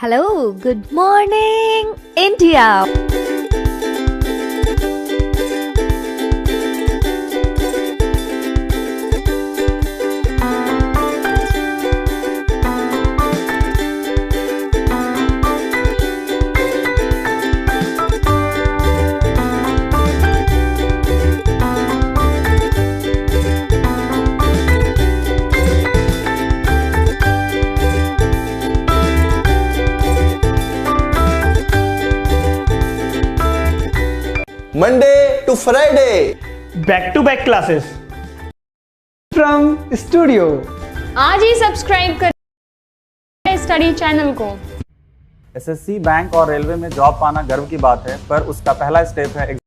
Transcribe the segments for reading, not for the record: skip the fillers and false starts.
Hello, good morning, India. Monday to Friday. back-to-back classes from studio. आज ही subscribe करें study channel को। SSC, bank और railway में job पाना गर्व की बात है, पर उसका पहला स्टेप है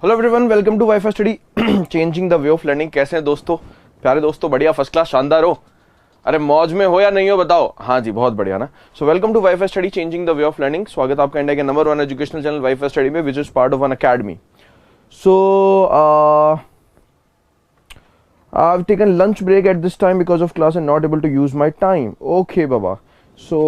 hello everyone, welcome to WiFi study changing the way of learning. कैसे हैं दोस्तों, प्यारे दोस्तों? बढ़िया, फर्स्ट क्लास, शानदार हो? अरे मौज में हो या नहीं हो बताओ। हाँ जी, बहुत बढ़िया ना। So welcome to WiFi study changing the way of learning. स्वागत आपका इंडिया के number 1 educational channel WiFi study में, which is part of Unacademy. सो I've taken lunch break at this time because of class and not able to use my time. Okay Baba, so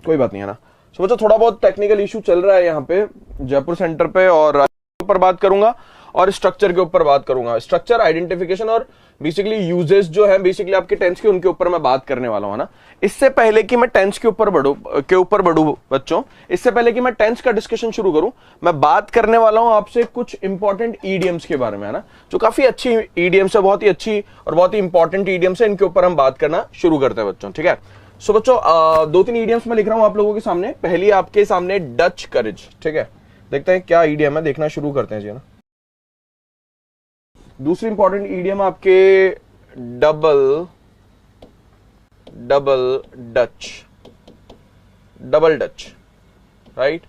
कोई बात नहीं है ना। So बच्चों, थोड़ा बहुत टेक्निकल इशू चल रहा है यहाँ पे जयपुर सेंटर पे, और ऊपर बात करूंगा और स्ट्रक्चर के ऊपर बात करूंगा। स्ट्रक्चर, आइडेंटिफिकेशन और बेसिकली यूजेस जो है बेसिकली आपके टेंस के, उनके ऊपर मैं बात करने वाला हूं ना। इससे पहले कि मैं टेंस के ऊपर बढ़ूं बच्चों, इससे पहले कि मैं टेंस का डिस्कशन शुरू करूं, मैं बात करने वाला हूं आपसे कुछ इंपॉर्टेंट ईडियम्स के बारे में, है ना, जो काफी अच्छी ईडियम्स है, बहुत ही अच्छी और बहुत ही इंपॉर्टेंट ईडियम्स है। इनके ऊपर हम बात करना शुरू करते हैं बच्चों, ठीक है। सो बच्चों, 2-3 ईडियम्स मैं लिख रहा हूं आप लोगों के सामने। पहली आपके सामने डच करेज, ठीक है। देखते हैं क्या ईडियम है, देखना शुरू करते हैं जी, ना। दूसरी इंपॉर्टेंट ईडियम आपके डबल डच, राइट।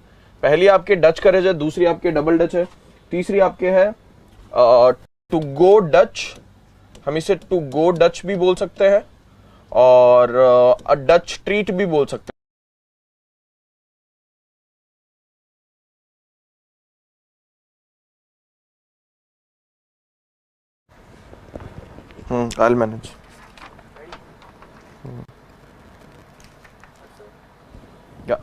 पहली आपके डच करेज है, दूसरी आपके डबल डच है, तीसरी आपके है टू गो डच। हम इसे टू गो डच भी बोल सकते हैं और अ डच ट्रीट भी बोल सकते हैं। I'll manage. Yeah.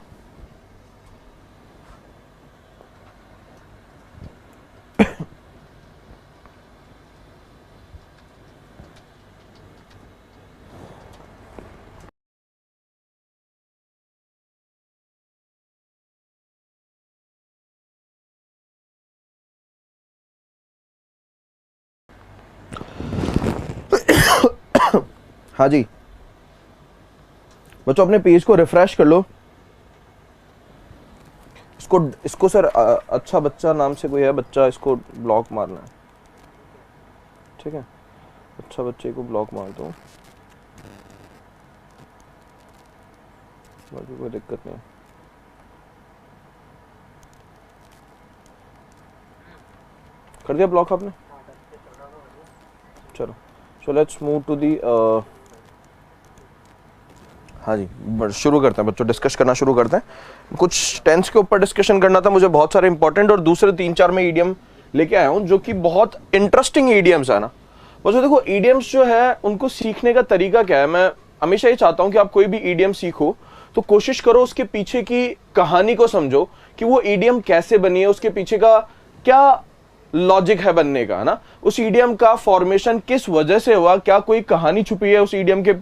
हाँ जी बच्चों, अपने पेज को रिफ्रेश कर लो। इसको सर अच्छा बच्चा नाम से कोई है बच्चा, इसको ब्लॉक मारना है, ठीक है? अच्छा बच्चे को ब्लॉक मार दो, बाकी कोई दिक्कत नहीं। कर दिया ब्लॉक आपने? चलो so let's move to the हाँ जी शुरू करते हैं बच्चों, डिस्कस करना शुरू करते हैं। कुछ टेंस के ऊपर डिस्कशन करना था मुझे, बहुत सारे इंपॉर्टेंट, और दूसरे 3-4 में ईडियम लेके आया हूं जो कि बहुत इंटरेस्टिंग ईडियम्स है ना बच्चों। देखो ईडियम्स जो है उनको सीखने का तरीका क्या है, मैं हमेशा ये चाहता हूं कि आप कोई भी ईडियम सीखो तो कोशिश करो उसके पीछे की कहानी को समझो कि वो ईडियम कैसे बनी है, उसके पीछे का क्या लॉजिक है बनने का, है ना? उस ईडियम का फॉर्मेशन किस वजह से हुआ, क्या कोई कहानी छुपी है उस ईडियम के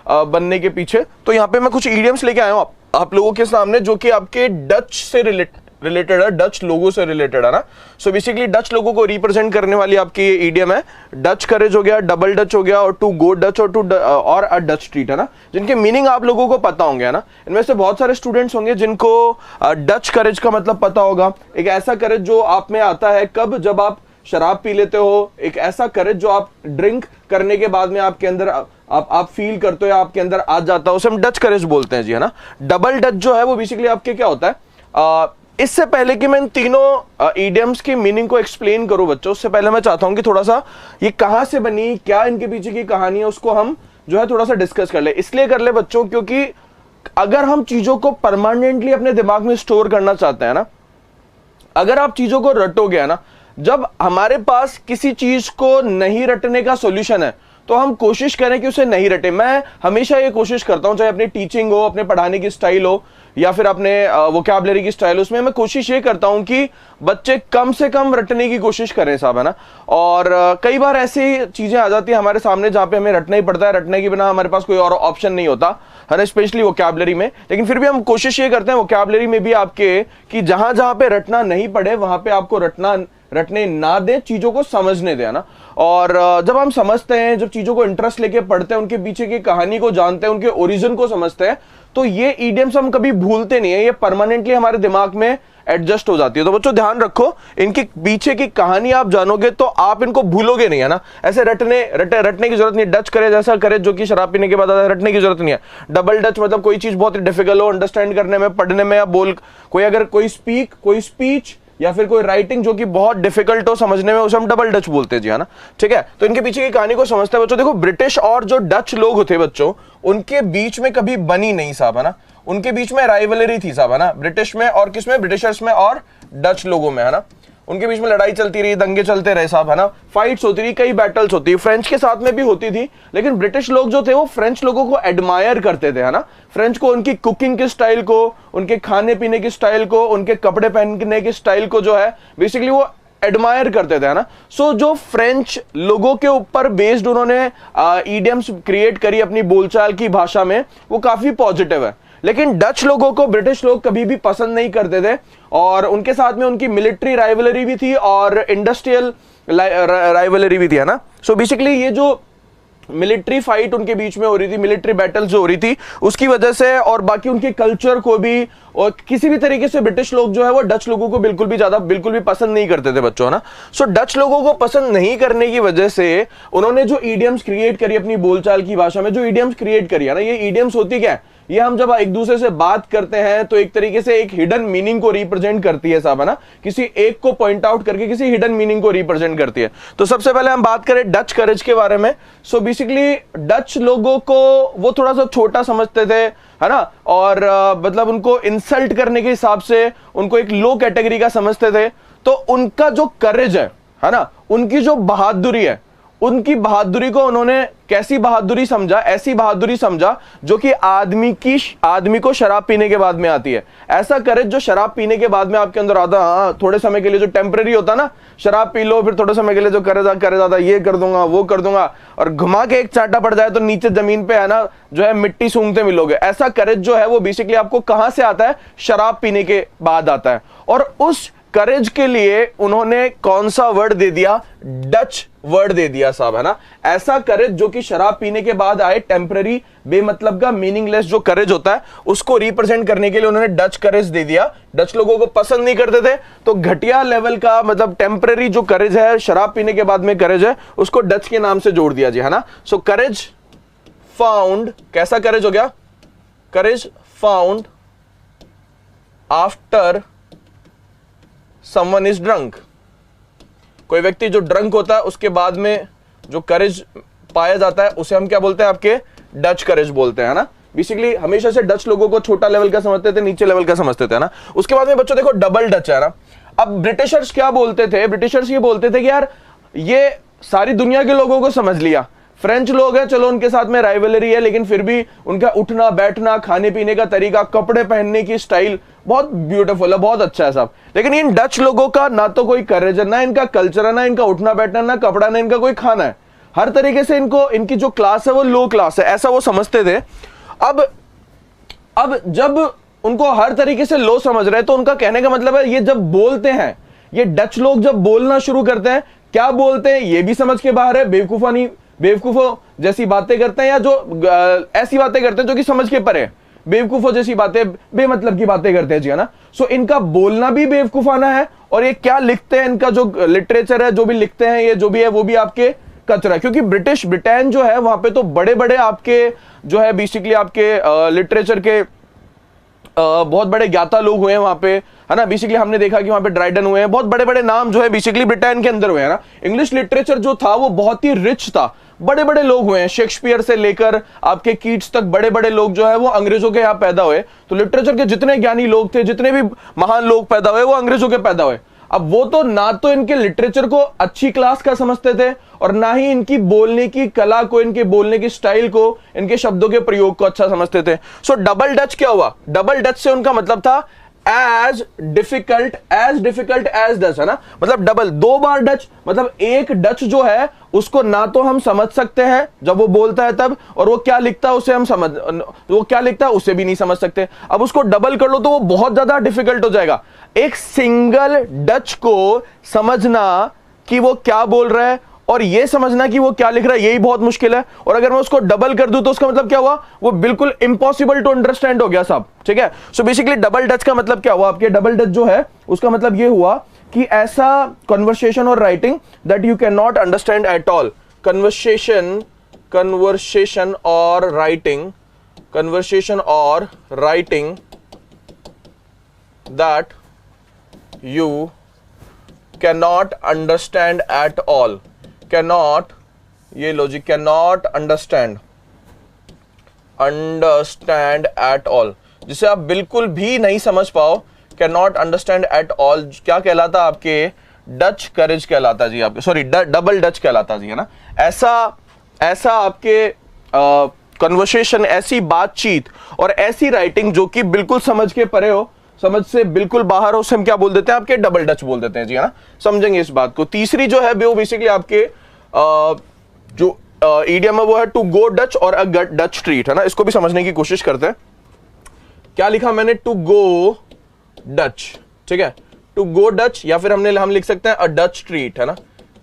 बनने के पीछे। तो यहाँ पे मैं कुछ ईडियम्स लेके आया हूँ आप लोगों के सामने जो कि आपके डच से रिलेटेड है, डच लोगों से रिलेटेड है ना। सो बेसिकली डच लोगों को रिप्रेजेंट करने वाली आपकी ये ईडियम है। डच करेज हो गया, डबल डच हो गया, और टू गो डच और अ डच ट्रीट, है ना, जिनके मीनिंग आप लोगों को पता होंगे, है ना। इनमें से बहुत सारे स्टूडेंट्स होंगे जिनको डच करेज का मतलब पता होगा। एक ऐसा करेज जो आप में आता है कब, जब आप शराब पी लेते हो। एक ऐसा करेज जो आप ड्रिंक करने के बाद में आपके अंदर आप फील करते हो या आपके अंदर आ जाता है, उसे हम डच करेज बोलते हैं जी, है ना। डबल डच जो है वो बेसिकली आपके क्या होता है, इससे पहले कि मैं इन तीनों ईडियम्स की मीनिंग को एक्सप्लेन करूं बच्चों, उससे पहले मैं चाहता हूं कि थोड़ा सा ये कहां से बनी, क्या इनके पीछे की कहानी है, उसको हम जो है थोड़ा सा डिस्कस कर ले। इसलिए कर ले बच्चों क्योंकि अगर हम चीजों को परमानेंटली अपने दिमाग में स्टोर करना चाहते हैं ना, अगर आप चीजों को रटोगे ना, जब हमारे पास किसी चीज को नहीं रटने का सॉल्यूशन है तो हम कोशिश करें कि उसे नहीं रटे। मैं हमेशा ये कोशिश करता हूं, चाहे अपनी टीचिंग हो, अपने पढ़ाने की स्टाइल हो, या फिर अपने वोकैबुलरी की स्टाइल, उसमें मैं कोशिश ये करता हूं कि बच्चे कम से कम रटने की कोशिश करें साहब, है ना। और कई बार ऐसी चीजें आ जाती है हमारे सामने जहां पे हमें रटना ही पड़ता है, रटने के बिना हमारे पास कोई और ऑप्शन नहीं होता, है ना, स्पेशली वोकैबुलरी में। लेकिन फिर भी हम कोशिश ये करते हैं वोकैबुलरी में भी आपके कि जहां जहां पे रटना नहीं पड़े वहां पे आपको रटने ना दें, चीजों को समझने दें, ना। और जब हम समझते हैं, जब चीजों को इंटरेस्ट लेके पढ़ते हैं, उनके पीछे की कहानी को जानते हैं, उनके ओरिजिन को समझते हैं, तो ये ईडियम्स हम कभी भूलते नहीं है, ये परमानेंटली हमारे दिमाग में एडजस्ट हो जाती है। तो बच्चों ध्यान रखो, इनके पीछे की कहानी आप जानोगे तो आप इनको भूलोगे नहीं, है ना। ऐसे रटने की जरूरत नहीं। डच करे जैसा करे जो कि शराब पीने के बाद रटने की जरूरत नहीं है। डबल डच मतलब कोई चीज बहुत डिफिकल्ट हो अंडरस्टैंड करने में, पढ़ने में, या बोल कोई स्पीच या फिर कोई राइटिंग जो कि बहुत डिफिकल्ट हो समझने में, उसे हम डबल डच बोलते हैं जी, है ना। ठीक है, तो इनके पीछे की कहानी को समझते हैं बच्चों। देखो ब्रिटिश और जो डच लोग होते बच्चों, उनके बीच में कभी बनी नहीं साहब, है ना। उनके बीच में राइवलरी थी साहब, है ना, ब्रिटिश में और किसमें, ब्रिटिशर्स में और डच लोगों में, है ना। उनके बीच में लड़ाई चलती रही, दंगे चलते रहे साहब, है ना, फाइट्स होती रही, कई बैटल्स होती, फ्रेंच के साथ में भी होती थी। लेकिन ब्रिटिश लोग जो थे वो फ्रेंच लोगों को एडमायर करते थे, है ना। फ्रेंच को उनकी कुकिंग के स्टाइल को, उनके खाने पीने की स्टाइल को, उनके कपड़े पहनने की स्टाइल को जो है बेसिकली वो एडमायर करते थे, है ना। सो जो फ्रेंच लोगों के ऊपर बेस्ड उन्होंने ईडियम्स क्रिएट करी अपनी बोलचाल की भाषा में, वो काफी पॉजिटिव है। लेकिन डच लोगों को ब्रिटिश लोग कभी भी पसंद नहीं करते थे, और उनके साथ में उनकी मिलिट्री राइवलरी भी थी और इंडस्ट्रियल राइवलरी भी थी, है ना। सो बेसिकली ये जो मिलिट्री फाइट उनके बीच में हो रही थी, मिलिट्री बैटल्स जो हो रही थी, उसकी वजह से, और बाकी उनके कल्चर को भी, और किसी भी तरीके से ब्रिटिश लोग जो है वो डच लोगों को बिल्कुल भी पसंद नहीं करते थे बच्चों, है ना। सो डच लोगों को पसंद नहीं करने की वजह से उन्होंने जो ईडियम्स क्रिएट करी अपनी बोलचाल की भाषा में, जो ईडियम्स क्रिएट करी है ना, ये ईडियम्स होती क्या है, ये हम जब एक दूसरे से बात करते हैं तो एक तरीके से एक हिडन मीनिंग को रिप्रेजेंट करती है साहब, है ना। किसी एक को पॉइंट आउट करके किसी हिडन मीनिंग को रिप्रेजेंट करती है। तो सबसे पहले हम बात करें डच करेज के बारे में। सो बेसिकली डच लोगों को वो थोड़ा सा छोटा समझते थे, है ना, और मतलब उनको इंसल्ट करने के हिसाब से उनको एक लो कैटेगरी का समझते थे। तो उनका जो करेज है ना, उनकी जो बहादुरी है, उनकी बहादुरी को उन्होंने कैसी बहादुरी समझा, ऐसी बहादुरी समझा जो कि आदमी को शराब पीने के बाद में आती है। ऐसा करेज जो शराब पीने के बाद में आपके अंदर आता है, हाँ, थोड़े समय के लिए जो टेम्परेरी होता ना, शराब पी लो फिर थोड़े समय के लिए जो करेज आता, ये कर दूंगा वो कर दूंगा, और घुमा के एक चाटा पड़ जाए तो नीचे जमीन पे, है ना, जो है मिट्टी सूंघते मिलोगे। ऐसा करेज जो है वो बेसिकली आपको कहां से आता है, शराब पीने के बाद आता है। और उस करेज के लिए उन्होंने कौन सा वर्ड दे दिया? डच वर्ड दे दिया साहब, है ना। ऐसा करेज जो कि शराब पीने के बाद आए, टेम्पररी, बेमतलब का, मीनिंगलेस जो करेज होता है उसको रिप्रेजेंट करने के लिए उन्होंने डच करेज दे दिया। डच लोगों को पसंद नहीं करते थे, तो घटिया लेवल का मतलब टेम्पररी जो करेज है, शराब पीने के बाद में करेज है, उसको डच के नाम से जोड़ दिया जी, है ना। सो करेज फाउंड, कैसा करेज हो गया? Courage found after someone is drunk. कोई व्यक्ति जो ड्रंक होता है उसके बाद में जो करेज पाया जाता है उसे हम क्या बोलते हैं? आपके डच करेज बोलते हैं, ना। बेसिकली हमेशा से डच लोगों को छोटा लेवल का समझते थे, नीचे लेवल का समझते थे, ना। उसके बाद में बच्चों देखो डबल डच है ना। अब ब्रिटिशर्स क्या बोलते थे? ब्रिटिशर्स ये बोलते थे कि यार ये सारी दुनिया के लोगों को समझ लिया, फ्रेंच लोग हैं, चलो उनके साथ में राइवलरी है, लेकिन फिर भी उनका उठना बैठना, खाने पीने का तरीका, कपड़े पहनने की स्टाइल बहुत ब्यूटीफुल है, बहुत अच्छा है साहब। लेकिन इन डच लोगों का ना तो कोई करेज है, ना इनका कल्चर है, ना इनका उठना बैठना, ना कपड़ा, ना इनका कोई खाना है। हर तरीके से इनको, इनकी जो क्लास है वो लो क्लास है, ऐसा वो समझते थे। अब जब उनको हर तरीके से लो समझ रहे हैं, तो उनका कहने का मतलब है ये जब बोलते हैं, ये डच लोग जब बोलना शुरू करते हैं, क्या बोलते हैं ये भी समझ के बाहर है, बेवकूफों जैसी बातें करते हैं, या जो ऐसी बातें करते हैं जो कि समझ के परे, बेवकूफों जैसी बातें, बेमतलब की बातें करते हैं जी, है ना। सो इनका बोलना भी बेवकूफाना है, और ये क्या लिखते हैं, इनका जो लिटरेचर है, जो भी लिखते हैं, ये जो भी है वो भी आपके कचरा। क्योंकि ब्रिटेन जो है वहां पे तो बड़े बड़े आपके जो है बेसिकली आपके लिटरेचर के बहुत बड़े ज्ञाता लोग हुए हैं वहां पे, है ना। बेसिकली हमने देखा कि वहां पे ड्राइडन हुए हैं, बहुत बड़े बड़े नाम जो है बेसिकली ब्रिटेन के अंदर हुए हैं, ना। इंग्लिश लिटरेचर जो था वो बहुत ही रिच था, बड़े बड़े लोग हुए हैं, शेक्सपियर से लेकर आपके कीट्स तक बड़े बड़े लोग जो है वो अंग्रेजों के यहाँ पैदा हुए। तो लिटरेचर के जितने ज्ञानी लोग थे, जितने भी महान लोग पैदा हुए, वो अंग्रेजों के पैदा हुए। अब वो तो ना तो इनके लिटरेचर को अच्छी क्लास का समझते थे, और ना ही इनकी बोलने की कला को, इनके बोलने की स्टाइल को, इनके शब्दों के प्रयोग को अच्छा समझते थे। सो डबल डच क्या हुआ? डबल डच से उनका मतलब था एज डिफिकल्ट एज डच, है ना। मतलब डबल, दो बार डच, मतलब एक डच जो है उसको ना तो हम समझ सकते हैं जब वो बोलता है तब, और वो क्या लिखता है उसे हम वो क्या लिखता है उसे भी नहीं समझ सकते। अब उसको डबल कर लो तो वो बहुत ज्यादा डिफिकल्ट हो जाएगा। एक सिंगल डच को समझना कि वो क्या बोल रहा है और ये समझना कि वो क्या लिख रहा है, यही बहुत मुश्किल है। और अगर मैं उसको डबल कर दूं तो उसका मतलब क्या हुआ? वो बिल्कुल इम्पॉसिबल टू अंडरस्टैंड हो गया साहब, ठीक है। सो बेसिकली डबल डच का मतलब क्या हुआ? आपके डबल डच जो है उसका मतलब ये हुआ कि ऐसा कन्वर्सेशन और writing that you can not understand at all. Conversation और writing that you can not understand at all. cannot, ये logic, cannot understand at all, जिसे आप बिल्कुल भी नहीं समझ पाओ, cannot understand at all, क्या कहलाता आपके? डच करेज कहलाता जी आपके, सॉरी डबल डच कहलाता जी, है ना। ऐसा आपके कन्वर्सेशन, ऐसी बातचीत और ऐसी राइटिंग जो कि बिल्कुल समझ के परे हो, समझ से बिल्कुल बाहर हो, उसे हम क्या बोल देते हैं? आपके डबल डच बोल देते हैं जी, है ना। समझेंगे इस बात को। तीसरी जो है वो बेसिकली आपके जो ईडियम है वो है टू गो डच और अ डच ट्रीट, है ना। इसको भी समझने की कोशिश करते हैं। क्या लिखा मैंने? टू गो डच, ठीक है, टू गो डच, या फिर हम लिख सकते हैं अ डच ट्रीट, है ना।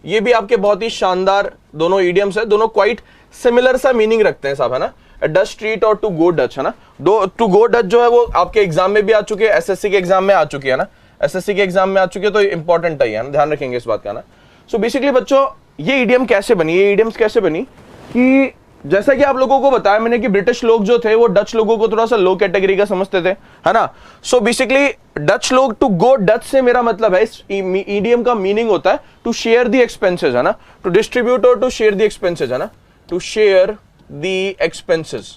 ये भी आपके बहुत ही शानदार दोनों ईडियम्स है, दोनों क्वाइट सिमिलर सा मीनिंग रखते हैं साहब, है ना। डच ट्रीट और टू गो डच, है ना। टू गो डच जो है वो आपके एग्जाम में भी आ चुके हैं, एसएससी के एग्जाम में आ चुकी है ना, एसएससी के एग्जाम में आ चुकी है, तो इंपॉर्टेंट है ना, ध्यान रखेंगे इस बात का ना। सो बेसिकली बच्चों ये ईडियम कैसे बनी, ये ईडियम्स कैसे बनी कि जैसा कि आप लोगों को बताया मैंने कि ब्रिटिश लोग जो थे वो डच लोगों को थोड़ा सा लो कैटेगरी का समझते थे, है ना। सो बेसिकली डच लोग, टू गो डच से मेरा मतलब है, इस ईडियम का मीनिंग होता है टू शेयर द एक्सपेंसेस, है ना, टू डिस्ट्रीब्यूट और टू शेयर द एक्सपेंसेस, है ना, टू शेयर द एक्सपेंसेस,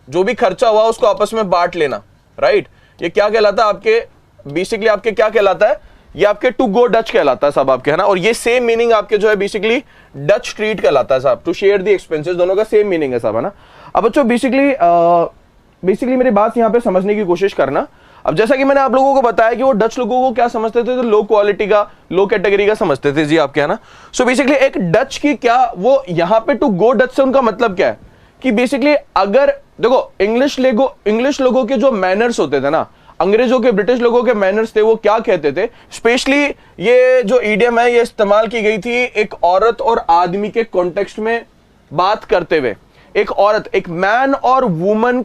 जो भी खर्चा हुआ उसको आपस में बांट लेना, राइट। ये क्या कहलाता है आपके? बेसिकली आपके क्या कहलाता है? ये आपके टू गो डच कहलाता है सब आपके, है ना। और ये सेम मीनिंग आपके जो है बेसिकली डच ट्रीट कहलाता है साहब, टू शेयर द एक्सपेंसेस, दोनों का सेम मीनिंग है साहब, है ना। अब बच्चों बेसिकली मेरी बात यहां पे समझने की कोशिश करना। अब जैसा कि मैंने आप लोगों को बताया कि वो डच लोगों को क्या समझते थे, तो लो क्वालिटी का, लो कैटेगरी का समझते थे जी आपके, है ना। सो बेसिकली एक डच की क्या, वो यहां पे टू गो डच से उनका मतलब क्या है कि बेसिकली अगर देखो इंग्लिश लोगों के जो मैनर्स होते थे ना, अंग्रेजों के, ब्रिटिश लोगों के मैनर्स थे वो क्या कहते थे। स्पेशली ये जो ईडियम है ये इस्तेमाल की गई थी एक औरत और आदमी के कॉन्टेक्स्ट में बात करते हुए। एक औरत, एक मैन और वुमन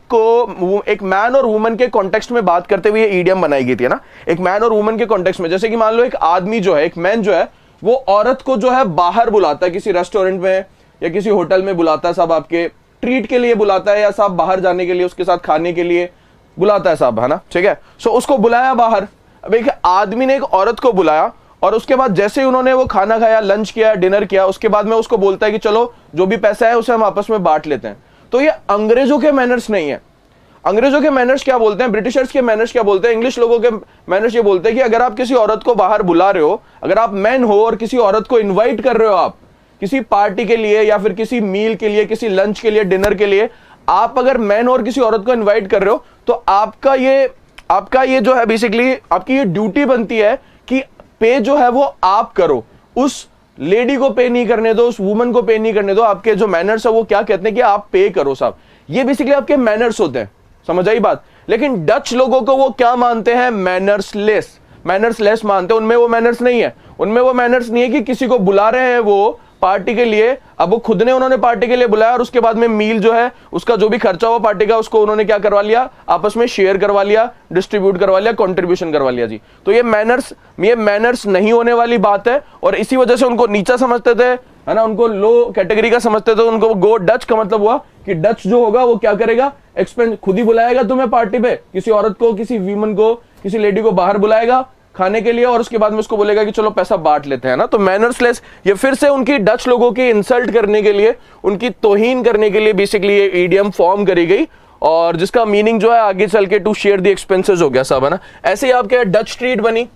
के कॉन्टेक्स्ट में बात करते हुए ये ईडियम बनाई गई थी, है ना, एक मैन और वुमन के कॉन्टेक्स्ट में। जैसे कि मान लो एक आदमी जो है, एक मैन जो है, वो औरत को जो है बाहर बुलाता है, किसी रेस्टोरेंट में या किसी होटल में बुलाता है, साहब आपके ट्रीट के लिए बुलाता है, या साहब बाहर जाने के लिए, उसके साथ खाने के लिए बुलाता है साहब, है ना, ठीक है। सो उसको बुलाया बाहर। अब एक आदमी ने एक औरत को बुलाया और उसके बाद जैसे ही उन्होंने वो खाना खाया, लंच किया, डिनर किया, उसके बाद में उसको बोलता है कि चलो जो भी पैसा है उसे हम आपस में बांट लेते हैं। तो ये अंग्रेजों के मैनर्स नहीं है। अंग्रेजों के मैनर्स क्या बोलते हैं, ब्रिटिशर्स के मैनर्स क्या बोलते हैं, इंग्लिश लोगों के मैनर्स ये बोलते हैं कि अगर आप किसी औरत को बाहर बुला रहे हो, अगर आप मैन हो और किसी औरत को इन्वाइट कर रहे हो आप किसी पार्टी के लिए या फिर किसी मील के लिए, किसी लंच के लिए, डिनर के लिए, आप अगर मैन हो और किसी औरत को इन्वाइट कर रहे हो तो आपका ये जो है बेसिकली आपकी ये ड्यूटी बनती है कि पे जो है वो आप करो, उस लेडी को पे नहीं करने दो, उस वुमन को पे नहीं करने दो। आपके जो मैनर्स है वो क्या कहते हैं कि आप पे करो साहब। ये बेसिकली आपके मैनर्स होते हैं, समझ आई बात। लेकिन डच लोगों को वो क्या मानते हैं, मैनर्सलेस मानते हैं। उनमें वो मैनर्स नहीं है, उनमें वो मैनर्स नहीं है कि किसी को बुला रहे हैं वो पार्टी के लिए, अब वो खुद ने उन्होंने पार्टी के लिए बुलाया और उसके बाद में मील जो है उसका जो भी खर्चा हुआ पार्टी का उसको उन्होंने क्या करवा लिया, आपस में शेयर करवा लिया, डिस्ट्रीब्यूट करवा लिया, कंट्रीब्यूशन करवा लिया जी। तो ये मैनर्स नहीं होने वाली बात है और इसी वजह से उनको नीचा समझते थे, है ना, उनको लो कैटेगरी का समझते थे। उनको गो डच का मतलब हुआ कि डच जो होगा वो क्या करेगा, एक्सपेंस खुद ही बुलाएगा तुम्हें पार्टी पे, किसी औरत को, किसी वीमन को, किसी लेडी को बाहर बुलाएगा खाने के लिए और उसके बाद में उसको बोलेगा कि चलो पैसा बांट लेते हैं ना। तो मैनर्सलेस ये फिर से उनकी डच लोगों की इंसल्ट करने के लिए, उनकी तौहीन करने के लिए बेसिकली ये ईडियम फॉर्म करी गई और जिसका मीनिंग जो है आगे चल के टू शेयर द एक्सपेंसेस हो गया साहब, है ना। ऐसे ही आपके डच स्ट्रीट बनी।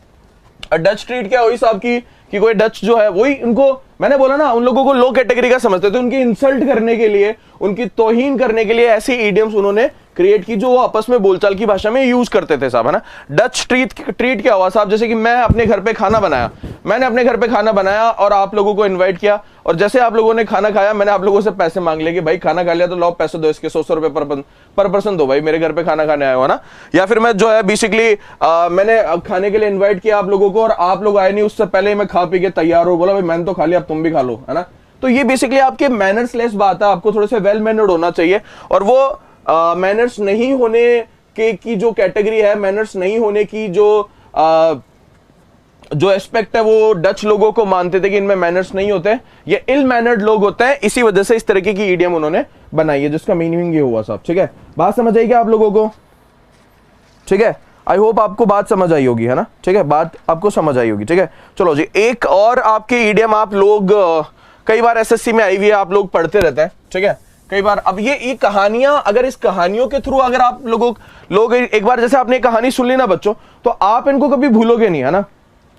डच स्ट्रीट क्या हुई साहब की कि कोई डच जो है वही, उनको मैंने बोला ना, उन लोगों को लो कैटेगरी का समझते थे, उनकी इंसल्ट करने के लिए, उनकी तौहीन करने के लिए ऐसी ईडियम्स उन्होंने क्रिएट की जो वो आपस में बोलचाल की भाषा में यूज करते थे साहब, है ना। डच ट्रीट क्या हुआ साहब, जैसे कि मैं अपने घर पे खाना बनाया, मैंने अपने घर पे खाना बनाया और आप लोगों को इन्वाइट किया और जैसे आप लोगों ने खाना खाया मैंने आप लोगों से पैसे मांग लिए कि भाई खाना खा लिया तो लो पैसे दो, इसके 100 रुपए पर पर्सन दो भाई, मेरे घर पे खाना खाने आए हो ना। या फिर मैं जो है बेसिकली मैंने खाने के लिए इन्वाइट किया आप लोगों को और आप लोग आए नहीं, उससे पहले ही मैं खा पी के तैयार हो, बोला भाई मैंने तो खा लिया अब तुम भी खा लो, है ना। तो ये बेसिकली आपके मैनर्सलेस बात है, आपको थोड़े से वेल मैनर्ड होना चाहिए। और वो मैनर्स नहीं होने की जो कैटेगरी है, मैनर्स नहीं होने की जो एस्पेक्ट है वो डच लोगों को मानते थे कि इनमें मैनर्स नहीं होते, ये इल मैनर्ड लोग होते हैं। इसी वजह से इस तरीके की ईडियम उन्होंने बनाई है जिसका मीनिंग ये हुआ साहब, ठीक है। बात समझ आई क्या आप लोगों को, ठीक है। आई होप आपको बात समझ आई होगी, है ना, ठीक है, बात आपको समझ आई होगी, ठीक है। चलो जी, एक और आपकी ईडियम आप लोग कई बार एसएससी में आई हुई है, आप लोग पढ़ते रहते हैं, ठीक है, कई बार। अब ये कहानियां, अगर इस कहानियों के थ्रू अगर आप लोग एक बार जैसे आपने कहानी सुन ली ना बच्चों, तो आप इनको कभी भूलोगे नहीं, है ना,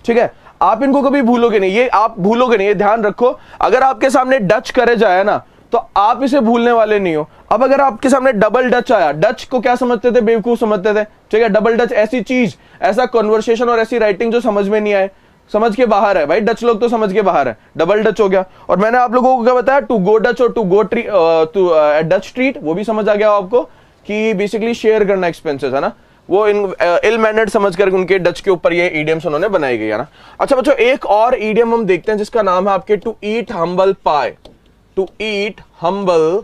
ठीक है, आप इनको कभी भूलोगे नहीं, ये आप भूलोगे नहीं, ये ध्यान रखो। अगर आपके सामने डच करे जाए ना तो आप इसे भूलने वाले नहीं हो। अब अगर आपके सामने डबल डच आया, डच को क्या समझते थे, बेवकूफ समझते थे, ठीक है। डबल डच ऐसी चीज, ऐसा कन्वर्सेशन और ऐसी राइटिंग जो समझ में नहीं आए, समझ के बाहर है भाई, डच लोग तो समझ के बाहर है, डबल डच हो गया। और मैंने आप लोगों को क्या बताया, टू गो डच और टू गो डच ट्रीट, वो भी समझ आ गया आपको कि बेसिकली शेयर करना एक्सपेंसेस, है ना। वो इल मैनर्ड समझ कर उनके डच के ऊपर ये ईडियम्स उन्होंने बनाई गई, है ना। अच्छा बच्चों, एक और ईडियम हम देखते हैं जिसका नाम है आपके to eat humble pie. To eat humble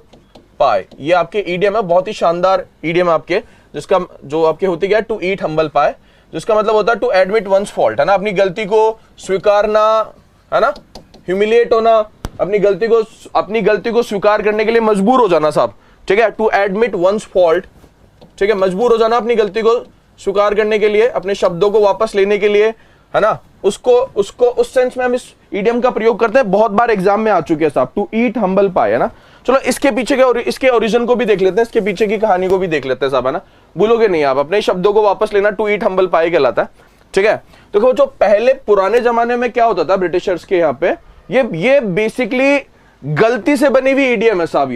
pie, ये आपके ईडियम है, बहुत ही शानदार ईडियम आपके, जिसका जो आपके होती क्या, टू ईट हम्बल पाई, जिसका मतलब होता है टू एडमिट वंस फॉल्ट, है ना, अपनी गलती को स्वीकारना, है ना, ह्यूमिलिएट होना, अपनी गलती को स्वीकार करने के लिए मजबूर हो जाना साहब, ठीक है। टू एडमिट वंस फॉल्ट, ठीक है, मजबूर हो जाना अपनी गलती को स्वीकार करने के लिए, अपने शब्दों को वापस लेने के लिए, है ना, उसको उस सेंस में हम इस ईडियम का प्रयोग करते हैं। बहुत बार एग्जाम में आ चुके हैं साहब, टू ईट हम्बल पाई, है ना। चलो इसके पीछे इसके ओरिजिन को भी देख लेते हैं, इसके पीछे की कहानी को भी देख लेते हैं साहब, है ना, भूलोगे नहीं आप, अपने शब्दों को वापस लेना, टू ईट हम्बल पाई कहलाता है, ठीक है। तो जो पहले पुराने जमाने में क्या होता था ब्रिटिशर्स के यहाँ पे, ये बेसिकली गलती से बनी हुई ईडियम है साहब,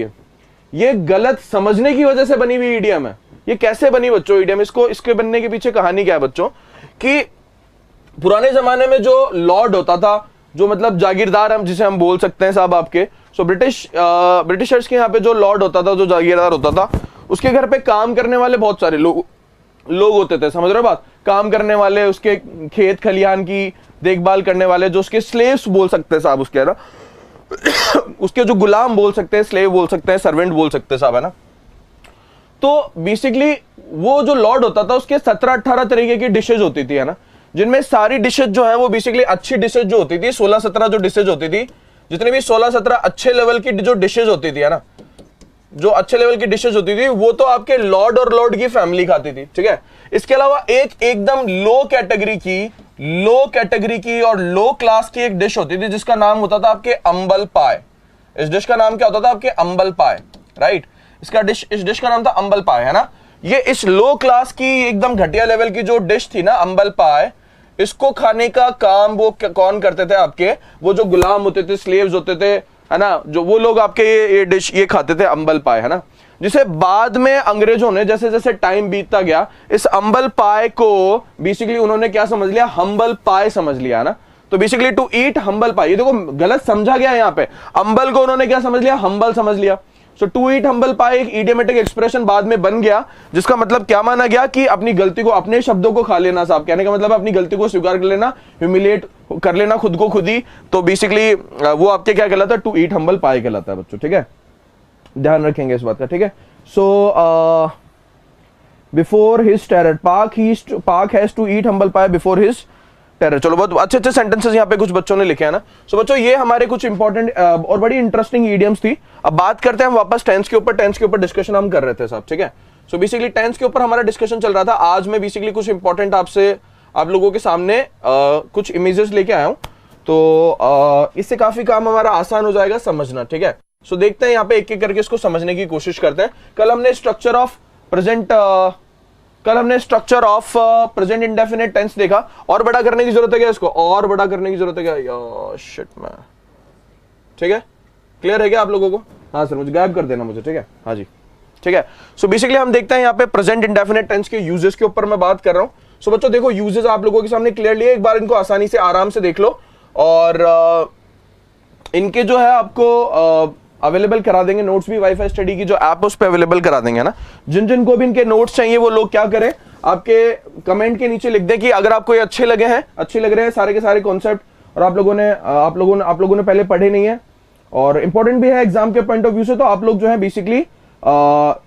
ये गलत समझने की वजह से बनी हुई ईडियम है। ये कैसे बनी बच्चों ईडियम, इसके बनने के पीछे कहानी क्या है बच्चों, कि पुराने जमाने में जो लॉर्ड होता था, जो मतलब जागीरदार हम जिसे हम बोल सकते हैं साहब आपके, सो ब्रिटिशर्स के यहाँ पे जो लॉर्ड होता था, जो जागीरदार होता था, उसके घर पे काम करने वाले बहुत सारे लोग लोग होते थे, समझ रहे हो बात, काम करने वाले, उसके खेत खलिहान की देखभाल करने वाले, जो उसके स्लेव्स बोल सकते हैं साहब, उसके है ना उसके जो गुलाम बोल सकते हैं, स्लेव बोल सकते हैं, सर्वेंट बोल सकते हैं साहब, है ना। तो बेसिकली वो जो लॉर्ड होता था उसके 17-18 तरीके की डिशेज होती थी, है ना, जिनमें सारी डिशेज जो है वो बेसिकली अच्छी डिशेज जो होती थी, 16-17 जो डिशेज होती थी, जितने भी 16-17 अच्छे लेवल की जो डिशेज होती थी, है ना, जो अच्छे लेवल की डिशेज होती थी वो तो आपके लॉर्ड और लॉर्ड की फैमिली खाती थी, ठीक है। इसके अलावा एक एकदम लो कैटेगरी की और लो क्लास की एक डिश होती थी जिसका नाम होता था आपके अंबल पाए। इस डिश का नाम क्या होता था आपके अंबल पाए, राइट। इस डिश का नाम था अंबल पाए, है ना। ये इस लो क्लास की एकदम घटिया लेवल की जो डिश थी ना अंबल पाए, इसको खाने का काम वो कौन करते थे आपके, वो जो गुलाम होते थे, स्लेव्स होते थे, है ना, जो वो लोग आपके ये डिश ये खाते थे अंबल पाए, है ना, जिसे बाद में अंग्रेजों ने जैसे जैसे टाइम बीतता गया इस अंबल पाए को बेसिकली उन्होंने क्या समझ लिया, हम्बल पाए समझ लिया, है ना। तो बेसिकली टू ईट हम्बल पाए, ये देखो गलत समझा गया यहाँ पे, अंबल को उन्होंने क्या समझ लिया, हम्बल समझ लिया। सो टू ईट हम्बल पाए एक इडियोमेटिक एक्सप्रेशन बाद में बन गया, जिसका मतलब क्या माना गया कि अपनी गलती को, अपने शब्दों को खा लेना साहब, कहने का मतलब अपनी गलती को स्वीकार कर लेना, ह्यूमिलिएट कर लेना खुद को खुद ही। तो बेसिकली वो आपके क्या कहलाता है, टू ईट हम्बल पाए कहलाता है बच्चों, ठीक है, ध्यान रखेंगे इस बात का, ठीक है। सो बिफोर हिज टेरर पाक हैज टू ईट हम्बल पाए बिफोर हिज टेरर। चलो बहुत अच्छे अच्छे सेंटेंसेस यहाँ पे कुछ बच्चों ने लिखे हैं ना। सो बच्चों ये हमारे कुछ इंपॉर्टेंट और बड़ी इंटरेस्टिंग ईडियम्स थी। अब बात करते हैं हम वापस टेंस के ऊपर डिस्कशन हम कर रहे थे साहब, ठीक है। सो बेसिकली टेंस के ऊपर हमारा डिस्कशन चल रहा था। आज मैं बेसिकली कुछ इंपॉर्टेंट आप लोगों के सामने कुछ इमेजेस लेके आया हूं, तो इससे काफी काम हमारा आसान हो जाएगा समझना, ठीक है। सो देखते हैं यहाँ पे एक एक करके इसको समझने की कोशिश करते हैं। कल हमने structure of present indefinite tense देखा। और बड़ा करने की जरूरत है क्या इसको, और बड़ा करने की जरूरत है क्या, यार शिट मैन, ठीक है, क्लियर है क्या आप लोगों को। हाँ सर मुझे गायब कर देना मुझे, ठीक है, हाँ जी, ठीक है। सो बेसिकली हम देखते हैं यहाँ पे प्रेजेंट इंडेफिनिट टेंस के यूजेस के ऊपर मैं बात कर रहा हूं। सो बच्चों देखो यूजेस आप लोगों के सामने क्लियरली है, एक बार इनको आसानी से आराम से देख लो, और इनके जो है आपको अवेलेबल करा देंगे नोट्स भी, वाईफाई स्टडी की जो ऐप उस पे अवेलेबल करा देंगे ना। जिन जिन को भी इनके नोट्स चाहिए वो लोग क्या करें, आपके कमेंट के नीचे लिख दें कि अगर आपको ये अच्छे लग रहे हैं सारे के सारे कॉन्सेप्ट, और आप लोगों ने पहले पढ़े नहीं है और इंपॉर्टेंट भी है एग्जाम के पॉइंट ऑफ व्यू से, तो आप लोग जो है बेसिकली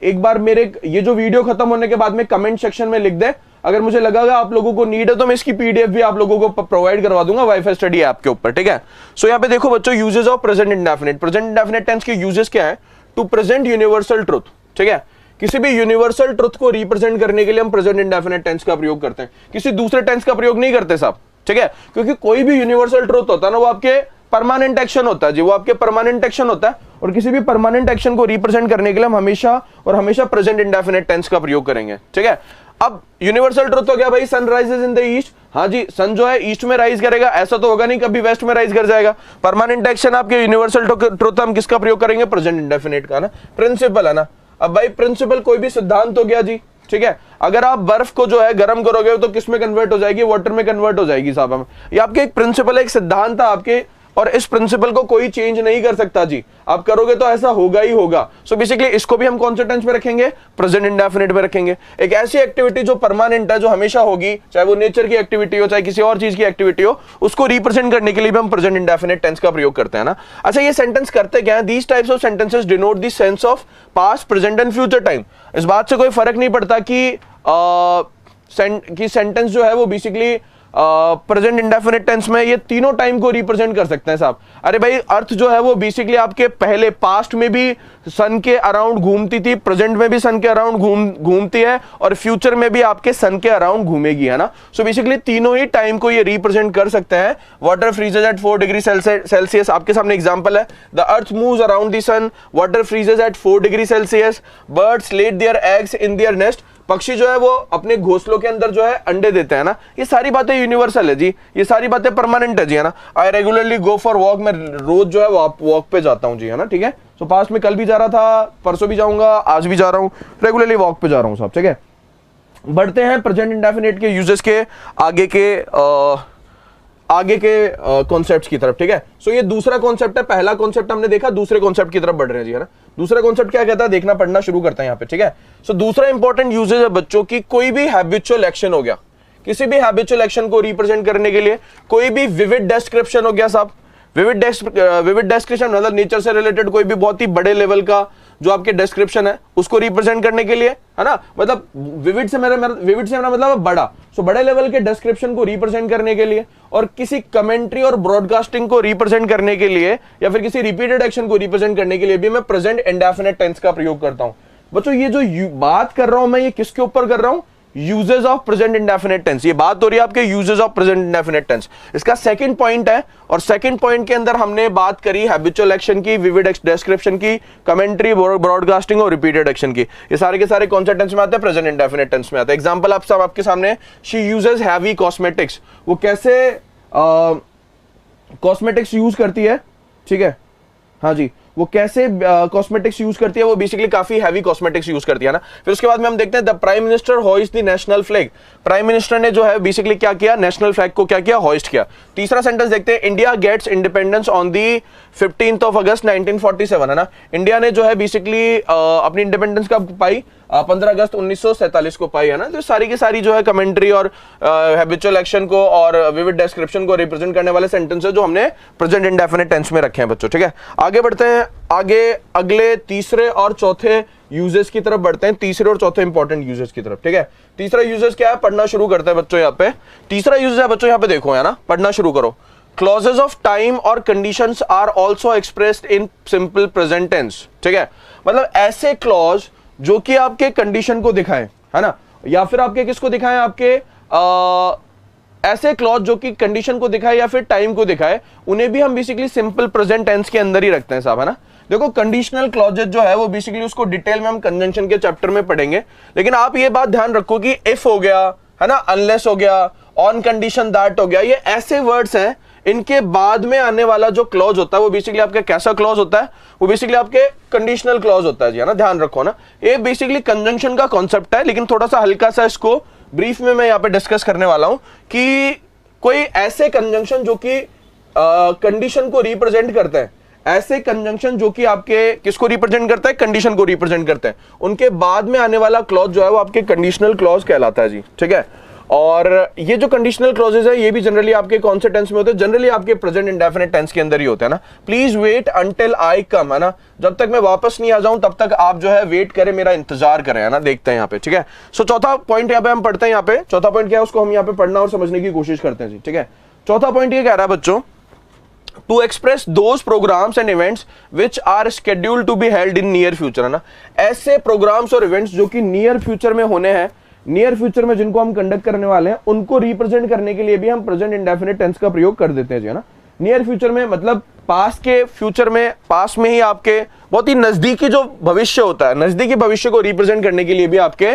एक बार मेरे ये जो वीडियो खत्म होने के बाद में कमेंट सेक्शन में लिख दें। अगर मुझे लगा आप लोगों को नीड है तो मैं इसकी पीडीएफ भी आप लोगों को प्रोवाइड करवा दूंगा वाईफाई स्टडी ऐप के ऊपर, ठीक है। सो यहाँ पे देखो बच्चों uses of present indefinite tense के यूजेस क्या है, टू प्रेजेंट यूनिवर्सल ट्रुथ, ठीक है। किसी भी यूनिवर्सल ट्रुथ को रिप्रेजेंट करने के लिए हम प्रेजेंट इंडेफिनिट टेंस का प्रयोग करते हैं, किसी दूसरे टेंस का प्रयोग नहीं करते साहब, ठीक है। क्योंकि कोई भी यूनिवर्सल ट्रुथ होता है ना वो आपके परमानेंट एक्शन होता है जी, वो आपके परमानेंट एक्शन होता है, और किसी भी परमानेंट एक्शन को रिप्रेजेंट करने के लिए हम हमेशा प्रेजेंट इंडेफिनिट टेंस का प्रयोग करेंगे, ठीक है। अब यूनिवर्सल ट्रुथ हो गया भाई, sun rises in the east, हाँ जी सन जो है ईस्ट में राइज करेगा, ऐसा तो होगा नहीं कभी वेस्ट में राइज कर जाएगा। परमानेंट एक्शन आपके यूनिवर्सल ट्रुथ हम किसका प्रयोग करेंगे, प्रेजेंट इंडेफिनिट का ना, प्रिंसिपल है ना। अब भाई प्रिंसिपल कोई भी सिद्धांत हो गया जी, ठीक है। अगर आप बर्फ को जो है गर्म करोगे तो किस में कन्वर्ट हो जाएगी, वाटर में कन्वर्ट हो जाएगी साहब। ये आपके एक प्रिंसिपल, एक सिद्धांत था आपके, और इस प्रिंसिपल को कोई चेंज नहीं कर सकता जी, आप करोगे तो ऐसा होगा ही होगा। सो बेसिकली इसको भी हम कौन से टेंस में रखेंगे, प्रेजेंट इंडेफिनिट में रखेंगे। एक ऐसी एक्टिविटी जो परमानेंट है, जो हमेशा होगी, चाहे वो नेचर की एक्टिविटी हो चाहे किसी और चीज की एक्टिविटी हो, उसको रिप्रेजेंट करने के लिए भी हम प्रेजेंट इंडेफिनिट टेंस का प्रयोग करते हैं ना। अच्छा ये सेंटेंस करते क्या है, these types of sentences denote the sense of past, present and future time. इस बात से कोई फर्क नहीं पड़ता कि सेंटेंस जो है वो बेसिकली प्रेजेंट इंडेफिनिट टेंस में ये तीनों टाइम को रिप्रेजेंट कर सकते हैं साहब। अरे भाई अर्थ जो है वो बेसिकली आपके पहले पास्ट में भी सन के अराउंड घूमती थी, प्रेजेंट में भी सन के अराउंड घूमती है, और फ्यूचर में भी आपके सन के अराउंड घूमेगी, है ना। सो बेसिकली तीनों ही टाइम को ये रिप्रेजेंट कर सकते हैं। Water freezes at 4 degree Celsius, आपके सामने एग्जांपल है, the earth moves around the sun, water freezes at 4 degree Celsius, birds lay their eggs in their nest, पक्षी जो है वो अपने घोंसलों के अंदर जो है अंडे देते हैं ना। ये सारी बातें यूनिवर्सल है जी, ये सारी बातें परमानेंट है जी, है ना। आई रेगुलरली गो फॉर वॉक, मैं रोज जो है वॉक पे जाता हूँ जी, है ना, ठीक है। सो पास्ट में कल भी जा रहा था, परसों भी जाऊंगा, आज भी जा रहा हूँ, रेगुलरली वॉक पे जा रहा हूँ साहब, ठीक है। बढ़ते हैं प्रेजेंट इंडेफिनिट के यूजेस के आगे के आगे के कॉन्सेप्ट्स की तरफ, ठीक है। सो ये दूसरा कॉन्सेप्ट है, पहला कॉन्सेप्ट हमने देखा, दूसरे कॉन्सेप्ट की तरफ बढ़ रहे हैं जी, है ना। दूसरा कॉन्सेप्ट क्या कहता है, देखना पढ़ना शुरू करते हैं यहाँ पे, ठीक है। सो दूसरा इंपॉर्टेंट यूजेज है बच्चों की, कोई भी हैबिचुअल एक्शन हो गया, किसी भी हैबिचुअल एक्शन को रिप्रेजेंट करने के लिए, कोई भी विविड डिस्क्रिप्शन हो गया साहब, विविड डिस्क्रिप्शन मतलब नेचर से रिलेटेड कोई भी बहुत ही बड़े लेवल का जो आपके डिस्क्रिप्शन है उसको रिप्रेजेंट करने के लिए, है ना। मतलब विविड से मेरा मतलब बड़ा, सो बड़े लेवल के डिस्क्रिप्शन को रिप्रेजेंट करने के लिए, और किसी कमेंट्री और ब्रॉडकास्टिंग को रिप्रेजेंट करने के लिए, या फिर किसी रिपीटेड एक्शन को रिप्रेजेंट करने के लिए भी मैं प्रेजेंट इंडेफिनिट टेंस का प्रयोग करता हूं। बच्चों ये जो बात कर रहा हूं मैं, ये किसके ऊपर कर रहा हूं, uses of present indefinite tense. ये बात हो रही है आपके uses of present indefinite tense. इसका सेकंड पॉइंट है, और सेकंड पॉइंट के अंदर हमने बात करी हैबिचुअल एक्शन की, विविड डिस्क्रिप्शन की, कमेंट्री, ब्रॉडकास्टिंग और रिपीटेड एक्शन की। ये सारे के सारे कौन से टेंस में आते हैं, प्रेजेंट इंडेफिनिट टेंस में आते हैं। एग्जांपल आप सब आपके सामने, शी यूजेस हैवी कॉस्मेटिक्स, वो कैसे कॉस्मेटिक्स यूज करती है, ठीक है, हाँ जी, वो कैसे कॉस्मेटिक्स यूज करती है, वो बेसिकली काफी हैवी कॉस्मेटिक्स यूज करती है ना। फिर उसके बाद में हम देखते हैं the prime minister hoist the national flag, prime minister ने जो है बेसिकली क्या किया, नेशनल फ्लैग को क्या किया, होइस्ट किया। तीसरा सेंटेंस देखते हैं, India gets independence on the 15th of August 1947, है ना। इंडिया ने जो है बेसिकली अपनी इंडिपेंडेंस कब पाई, 15 अगस्त 1947 को पाई, है ना। तो सारी की सारी जो है कमेंट्री और हैबिचुअल एक्शन को और विविड डिस्क्रिप्शन को रिप्रेजेंट करने वाले सेंटेंस है जो हमने प्रेजेंट इंडेफिनिट टेंस में रखे हैं बच्चों, ठीक है। आगे बढ़ते हैं, आगे अगले तीसरे और चौथे यूजेस की तरफ बढ़ते हैं, तीसरे और चौथे इंपॉर्टेंट यूजेस की तरफ, ठीक है। तीसरा यूजेस क्या है, पढ़ना शुरू करते हैं बच्चों। यहाँ पे तीसरा यूज है बच्चों, यहाँ पे देखो, है ना, पढ़ना शुरू करो। क्लॉजेस ऑफ टाइम और conditions are also expressed in simple present tense, ठीक है। मतलब ऐसे क्लॉज जो कि आपके कंडीशन को दिखाएं, है ना, या फिर आपके किसको दिखाएं, आपके ऐसे क्लॉज जो कि कंडीशन को दिखाए या फिर टाइम को दिखाए, उन्हें भी हम बेसिकली सिंपल प्रेजेंट टेंस के अंदर ही रखते हैं साहब, है ना। देखो कंडीशनल क्लॉजेज जो है वो बेसिकली उसको डिटेल में हम कंजंक्शन के चैप्टर में पढ़ेंगे, लेकिन आप ये बात ध्यान रखो कि इफ हो गया, है ना, अनलेस हो गया, ऑन कंडीशन दैट हो गया, ये ऐसे वर्ड्स हैं, इनके बाद में आने वाला जो क्लॉज होता है वो बेसिकली आपका कैसा क्लॉज होता है, वो बेसिकली आपके कंडीशनल क्लॉज होता है जी, है ना, ध्यान रखो ना। ये बेसिकली कंजंक्शन का कॉन्सेप्ट है, लेकिन थोड़ा सा हल्का सा इसको ब्रीफ में मैं यहाँ पे डिस्कस करने वाला हूं कि कोई ऐसे कंजंक्शन जो कि कंडीशन को रिप्रेजेंट करते हैं, ऐसे कंजंक्शन जो कि आपके किसको रिप्रेजेंट करता है, कंडीशन को रिप्रेजेंट करते हैं, उनके बाद में आने वाला क्लॉज जो है वो आपके कंडीशनल क्लॉज कहलाता है जी, ठीक है। और ये जो कंडीशनल क्लॉजेज है ये भी जनरली आपके कौन से टेंस में होते हैं, जनरली आपके प्रेजेंट इंडेफिनिट टेंस के अंदर ही होते हैं ना। प्लीज वेट अंटिल आई कम, है ना, जब तक मैं वापस नहीं आ जाऊं तब तक आप जो है वेट करें, मेरा इंतजार करें, है ना। देखते हैं यहाँ पे, ठीक है। सो चौथा पॉइंट यहाँ पे हम पढ़ते हैं, यहाँ पे चौथा पॉइंट क्या है उसको हम यहाँ पे पढ़ना और समझने की कोशिश करते हैं जी, ठीक है। चौथा पॉइंट ये कह रहा है बच्चों, to express those programmes and events which are scheduled to be held in near future, है ना। ऐसे प्रोग्राम्स और इवेंट्स जो कि नियर फ्यूचर में होने हैं, नियर फ्यूचर में जिनको हम कंडक्ट करने वाले हैं, उनको रिप्रेजेंट करने के लिए भी हम प्रेजेंट इंडेफिनिट टेंस का प्रयोग कर देते हैं जी, है ना। नियर फ्यूचर में मतलब पास के फ्यूचर में, पास में ही आपके बहुत ही नजदीकी जो भविष्य होता है, नजदीकी भविष्य को रिप्रेजेंट करने के लिए भी आपके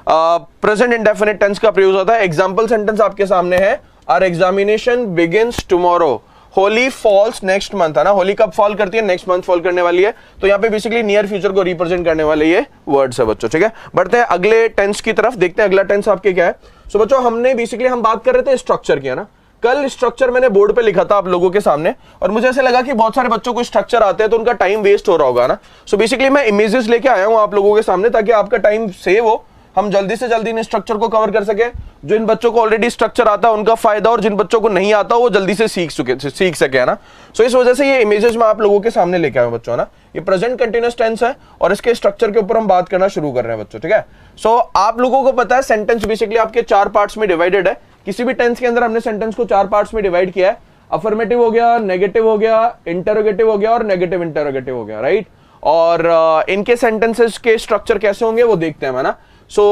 प्रेजेंट इंडेफिनिट टेंस का प्रयोग होता है। एग्जाम्पल सेंटेंस आपके सामने है, our examination begins tomorrow, Holi falls next month, है ना। होली कब फॉल करती है, नेक्स्ट मंथ फॉल करने वाली है, तो यहाँ पे बेसिकली नियर फ्यूचर को रिप्रेजेंट करने वाले ये वर्ड्स है बच्चों, ठीक है। बढ़ते हैं अगले टेंस की तरफ, देखते हैं अगला टेंस आपके क्या है। सो बच्चों हमने बेसिकली हम बात कर रहे थे स्ट्रक्चर की, है ना। कल स्ट्रक्चर मैंने बोर्ड पे लिखा था आप लोगों के सामने, और मुझे ऐसे लगा कि बहुत सारे बच्चों को स्ट्रक्चर आते हैं तो उनका टाइम वेस्ट हो रहा होगा ना। सो बेसिकली मैं इमेजेस लेके आया हूं आप लोगों के सामने ताकि आपका टाइम सेव हो, हम जल्दी से जल्दी इन स्ट्रक्चर को कवर कर सके। जो इन बच्चों को ऑलरेडी स्ट्रक्चर आता है उनका फायदा, और जिन बच्चों को नहीं आता वो जल्दी से सीख सके, है ना। सो इस वजह से ये इमेजेस मैं आप लोगों के सामने लेके आया हूं बच्चों, है ना। ये प्रेजेंट कंटीन्यूअस टेंस है और इसके स्ट्रक्चर के ऊपर हम बात करना शुरू कर रहे हैं बच्चों, ठीक है। सो आप लोगों को पता है सेंटेंस बेसिकली आपके 4 पार्ट्स में डिवाइडेड है। किसी भी टेंस के अंदर हमने सेंटेंस को 4 पार्ट्स में डिवाइड किया है, अफर्मेटिव हो गया, नेगेटिव हो गया, इंटरोगेटिव हो गया और नेगेटिव इंटरोगेटिव हो गया, राइट। और इनके सेंटेंसेस के स्ट्रक्चर कैसे होंगे वो देखते हैं, है ना। सो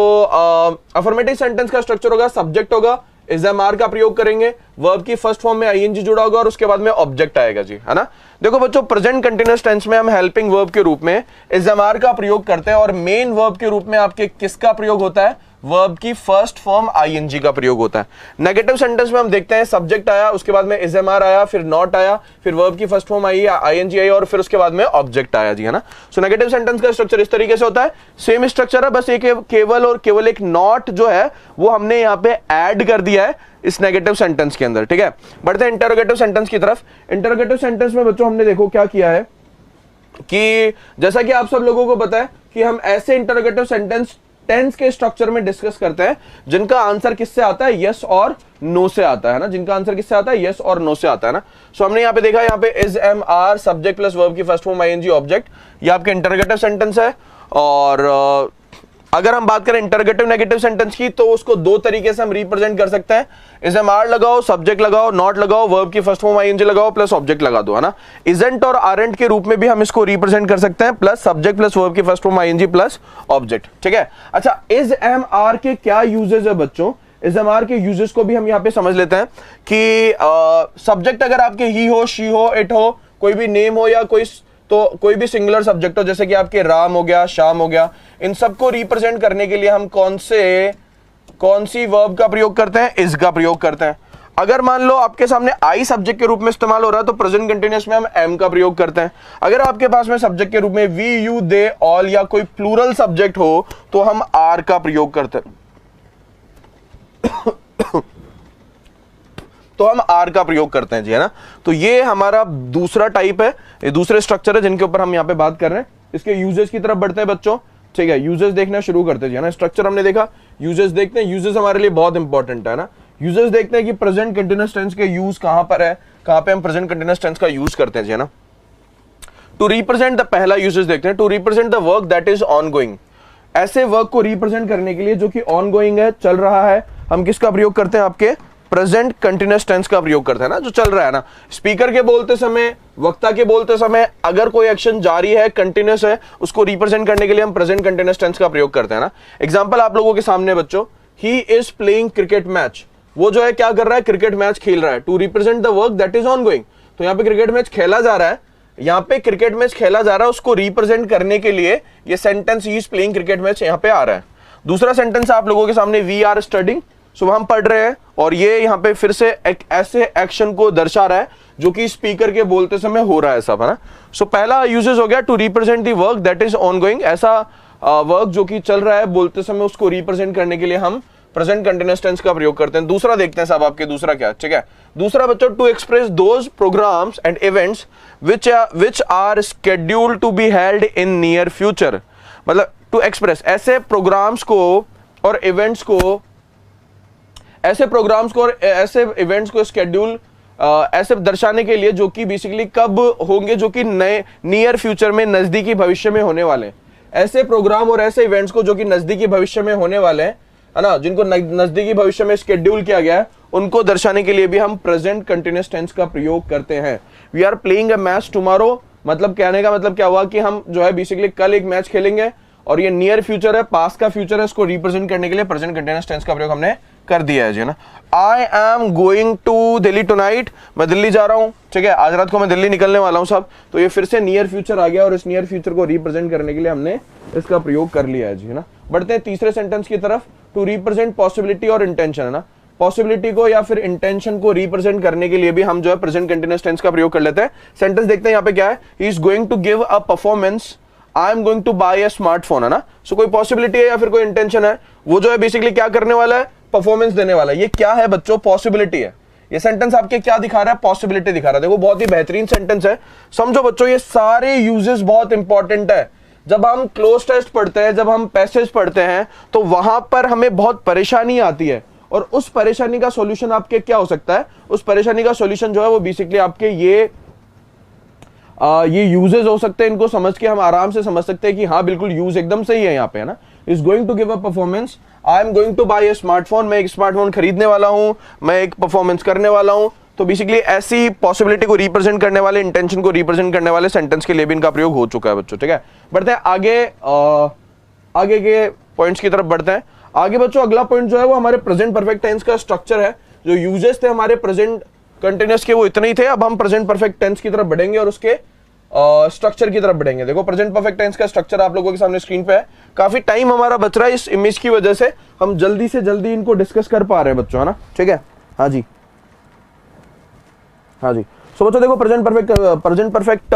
अफर्मेटिव सेंटेंस का स्ट्रक्चर होगा, सब्जेक्ट होगा, इज एम आर का प्रयोग करेंगे, वर्ब की फर्स्ट फॉर्म में आईएनजी जुड़ा होगा और उसके बाद में ऑब्जेक्ट आएगा जी, है ना। देखो बच्चों प्रेजेंट कंटीन्यूअस टेंस में हम हेल्पिंग वर्ब के रूप में इज एम आर का प्रयोग करते हैं, और मेन वर्ब के रूप में आपके किसका प्रयोग होता है, वर्ब की फर्स्ट फॉर्म आईएनजी का प्रयोग होता है। नेगेटिव सेंटेंस में हम देखते हैं सब्जेक्ट आया, उसके बाद में इज एम आर आया, फिर नॉट आया, फिर वर्ब की फर्स्ट फॉर्म आई, आईएनजी आई, और फिर उसके बाद में ऑब्जेक्ट आया जी, है ना। सो नेगेटिव सेंटेंस का स्ट्रक्चर इस तरीके से होता है, सेम स्ट्रक्चर है, बस एक केवल एक नॉट जो है वो हमने यहाँ पे ऐड कर दिया है। इस नेगेटिव सेंटेंस के अंदर, ठीक है। बढ़ते हैं इंटरोगेटिव सेंटेंस की तरफ। इंटरोगेटिव सेंटेंस में बच्चों हमने देखो क्या किया है कि जैसा कि आप सब लोगों को पता है कि हम ऐसे इंटरोगेटिव सेंटेंस टेंस के स्ट्रक्चर में डिस्कस करते हैं जिनका आंसर किससे आता है, यस और नो से आता है ना, जिनका आंसर किससे आता है, यस और नो से आता है ना। सो हमने यहाँ पे देखा, यहाँ पे is am are subject plus verb की फर्स्ट फॉर्म आईएनजी ऑब्जेक्ट, ये आपके इंटरोगेटिव सेंटेंस है। और अगर हम बात करें इंटरोगेटिव नेगेटिव सेंटेंस की तो उसको दो तरीके से हम रिप्रेजेंट कर सकते हैं। इज एम आर लगाओ, सब्जेक्ट लगाओ, नॉट लगाओ, वर्ब की फर्स्ट फॉर्म आईएनजी लगाओ प्लस ऑब्जेक्ट लगा दो, है ना। इजंट और आरंट के रूप में भी हम इसको रिप्रेजेंट कर सकते हैं, प्लस सब्जेक्ट प्लस वर्ब की first form ING plus object, ठीक है। अच्छा, इज एम आर के क्या यूजेस है बच्चों, इज एम आर के यूजेस को भी हम यहाँ पे समझ लेते हैं कि सब्जेक्ट अगर आपके ही हो, शी हो, इट हो, कोई भी नेम हो या कोई भी सिंगुलर सब्जेक्ट हो, जैसे कि आपके राम हो गया, शाम हो गया, इन सबको रिप्रेजेंट करने के लिए हम कौन सी वर्ब का प्रयोग करते हैं, इज का प्रयोग करते हैं। अगर मान लो आपके सामने आई सब्जेक्ट के रूप में इस्तेमाल हो रहा है तो प्रेजेंट कंटिन्यूअस में हम एम का प्रयोग करते हैं। अगर आपके पास में सब्जेक्ट के रूप में वी, यू, दे, ऑल या कोई प्लूरल सब्जेक्ट हो तो हम आर का प्रयोग करते हैं तो हम आर का प्रयोग करते हैं जी, है ना। तो ये हमारा दूसरा टाइप है, ये दूसरे स्ट्रक्चर है जिनके ऊपर हम यहाँ पे बात कर रहे हैं। इसके यूजेस की तरफ बढ़ते हैं बच्चों, ठीक है। यूजेस देखना शुरू करते हैं, है ना। स्ट्रक्चर हमने देखा, यूजेस देखते हैं। यूजेस हमारे लिए बहुत इंपॉर्टेंट है ना। यूजेस देखते हैं कि प्रेजेंट कंटिन्यूअस टेंस के यूज कहां पर है, कहां पे हम प्रेजेंट कंटिन्यूअस टेंस का यूज करते हैं जी, है ना। टू रिप्रेजेंट द, पहला यूजेस देखते हैं, to represent the work that is ongoing. ऐसे वर्क को रिप्रेजेंट करने के लिए जो कि ऑन गोइंग है, चल रहा है, हम किसका प्रयोग करते हैं, आपके प्रेजेंट कंटिन्यूअस टेंस का प्रयोग करते हैं ना, जो चल रहा है ना। स्पीकर के बोलते समय, वक्ता के बोलते समय अगर कोई एक्शन जारी है, कंटिन्यूअस है, उसको रिप्रेजेंट करने के लिए हम प्रेजेंट कंटिन्यूअस टेंस का प्रयोग करते हैं ना। एग्जांपल आप लोगों के सामने बच्चों, he is playing cricket match, वो जो है क्या कर रहा है, क्रिकेट मैच खेल रहा है। To represent the work that is ongoing, तो यहाँ पे क्रिकेट मैच खेला जा रहा है, यहाँ पे क्रिकेट मैच खेला जा रहा है, उसको रिप्रेजेंट करने के लिए ये sentence he is playing cricket match यहाँ पे आ रहा है। दूसरा सेंटेंस आप लोगों के सामने, वी आर स्टडिंग, सुबह हम पढ़ रहे हैं, और ये यहाँ पे फिर से एक ऐसे एक्शन को दर्शा रहा है जो कि स्पीकर के बोलते समय हो रहा है सब, है ना। सो पहला यूजेस हो गया to represent the work that is ongoing, ऐसा वर्क जो कि चल रहा है बोलते समय, उसको रिप्रेजेंट करने के लिए हम प्रेजेंट कंटिन्यूअस टेंस का प्रयोग करते हैं। दूसरा देखते हैं साहब आपके, दूसरा क्या, ठीक है। दूसरा बच्चों, to express those programmes and events which are scheduled to be held in near future, मतलब टू एक्सप्रेस ऐसे प्रोग्राम्स को और इवेंट्स को, ऐसे प्रोग्राम्स को और ऐसे इवेंट्स को स्केड्यूल ऐसे दर्शाने के लिए जो कि बेसिकली कब होंगे, जो कि नए नियर फ्यूचर में, नजदीकी भविष्य में होने वाले हैं। ऐसे प्रोग्राम और ऐसे इवेंट्स को जो कि नजदीकी भविष्य में होने वाले हैं, है ना, जिनको नजदीकी भविष्य में शेड्यूल किया गया है, उनको दर्शाने के लिए भी हम प्रेजेंट कंटिन्यूअस टेंस का प्रयोग करते हैं। We are playing a match tomorrow, मतलब कहने का मतलब क्या हुआ कि हम जो है बेसिकली कल एक मैच खेलेंगे, और ये नियर फ्यूचर है, पास्ट का फ्यूचर है, इसको रिप्रेजेंट करने के लिए प्रेजेंट कंटिन्यूअस टेंस का प्रयोग हमने कर दिया है जी, ना। I am going to Delhi tonight, मैं दिल्ली जा रहा हूं, ठीक है, आज रात को मैं दिल्ली निकलने वाला हूं साहब। तो ये फिर से नियर फ्यूचर आ गया और इस नियर फ्यूचर को रिप्रेजेंट करने के लिए हमने इसका प्रयोग कर लिया है जी, है ना। बढ़ते हैं तीसरे सेंटेंस की तरफ, टू रिप्रेजेंट पॉसिबिलिटी और इंटेंशन, है ना। पॉसिबिलिटी को या फिर इंटेंशन को रिप्रेजेंट करने के लिए भी हम जो है प्रेजेंट कंटिन्यूअस टेंस का प्रयोग कर लेते हैं। सेंटेंस देखते हैं यहाँ पे क्या है, he is going to give a performance, I am going to buy a smartphone, है ना। सो कोई पॉसिबिलिटी है या फिर कोई इंटेंशन है, वो जो है बेसिकली क्या करने वाला है, परफॉर्मेंस देने वाला है। ये क्या है बच्चों, पॉसिबिलिटी है। ये सेंटेंस आपके क्या दिखा रहा है, पॉसिबिलिटी दिखा रहा है। देखो बहुत ही बेहतरीन सेंटेंस है, समझो बच्चों, ये सारे यूजेस बहुत इंपॉर्टेंट है। जब हम क्लोज टेस्ट पढ़ते हैं, जब हम पैसेज पढ़ते हैं, तो वहां पर हमें बहुत परेशानी आती है, और उस परेशानी का सॉल्यूशन आपके क्या हो सकता है, उस परेशानी का सॉल्यूशन जो है वो बेसिकली आपके ये यूजेस हो सकते हैं। इनको समझ के हम आराम से समझ सकते हैं कि हाँ बिल्कुल यूज एकदम सही है यहाँ पे, है ना। Is going to give a performance, I am going to buy a smartphone, मैं एक स्मार्टफोन खरीदने वाला हूं, मैं एक परफॉर्मेंस करने वाला हूं। तो बेसिकली ऐसी पॉसिबिलिटी को रिप्रेजेंट करने वाले, इंटेंशन को रिप्रेजेंट करने वाले सेंटेंस के लिए भी इनका प्रयोग हो चुका है बच्चों, ठीक है। बढ़ते हैं आगे के पॉइंट्स की तरफ बढ़ते हैं। आगे बच्चों अगला पॉइंट जो है वो हमारे प्रेजेंट परफेक्ट टेंस का स्ट्रक्चर है। जो यूजेस थे हमारे प्रेजेंट कंटिन्यूअस के वो इतने ही थे, अब हम प्रेजेंट परफेक्ट टेंस की तरफ बढ़ेंगे और उसके स्ट्रक्चर की तरफ बढ़ेंगे। देखो प्रेजेंट परफेक्ट टेंस का स्ट्रक्चर आप लोगों के सामने स्क्रीन पे है। काफी टाइम हमारा बच रहा है इस इमेज की वजह से, हम जल्दी से जल्दी इनको डिस्कस कर पा रहे हैं बच्चों, है ना, ठीक है। हाँ जी, हाँ जी। सो बच्चों देखो प्रेजेंट परफेक्ट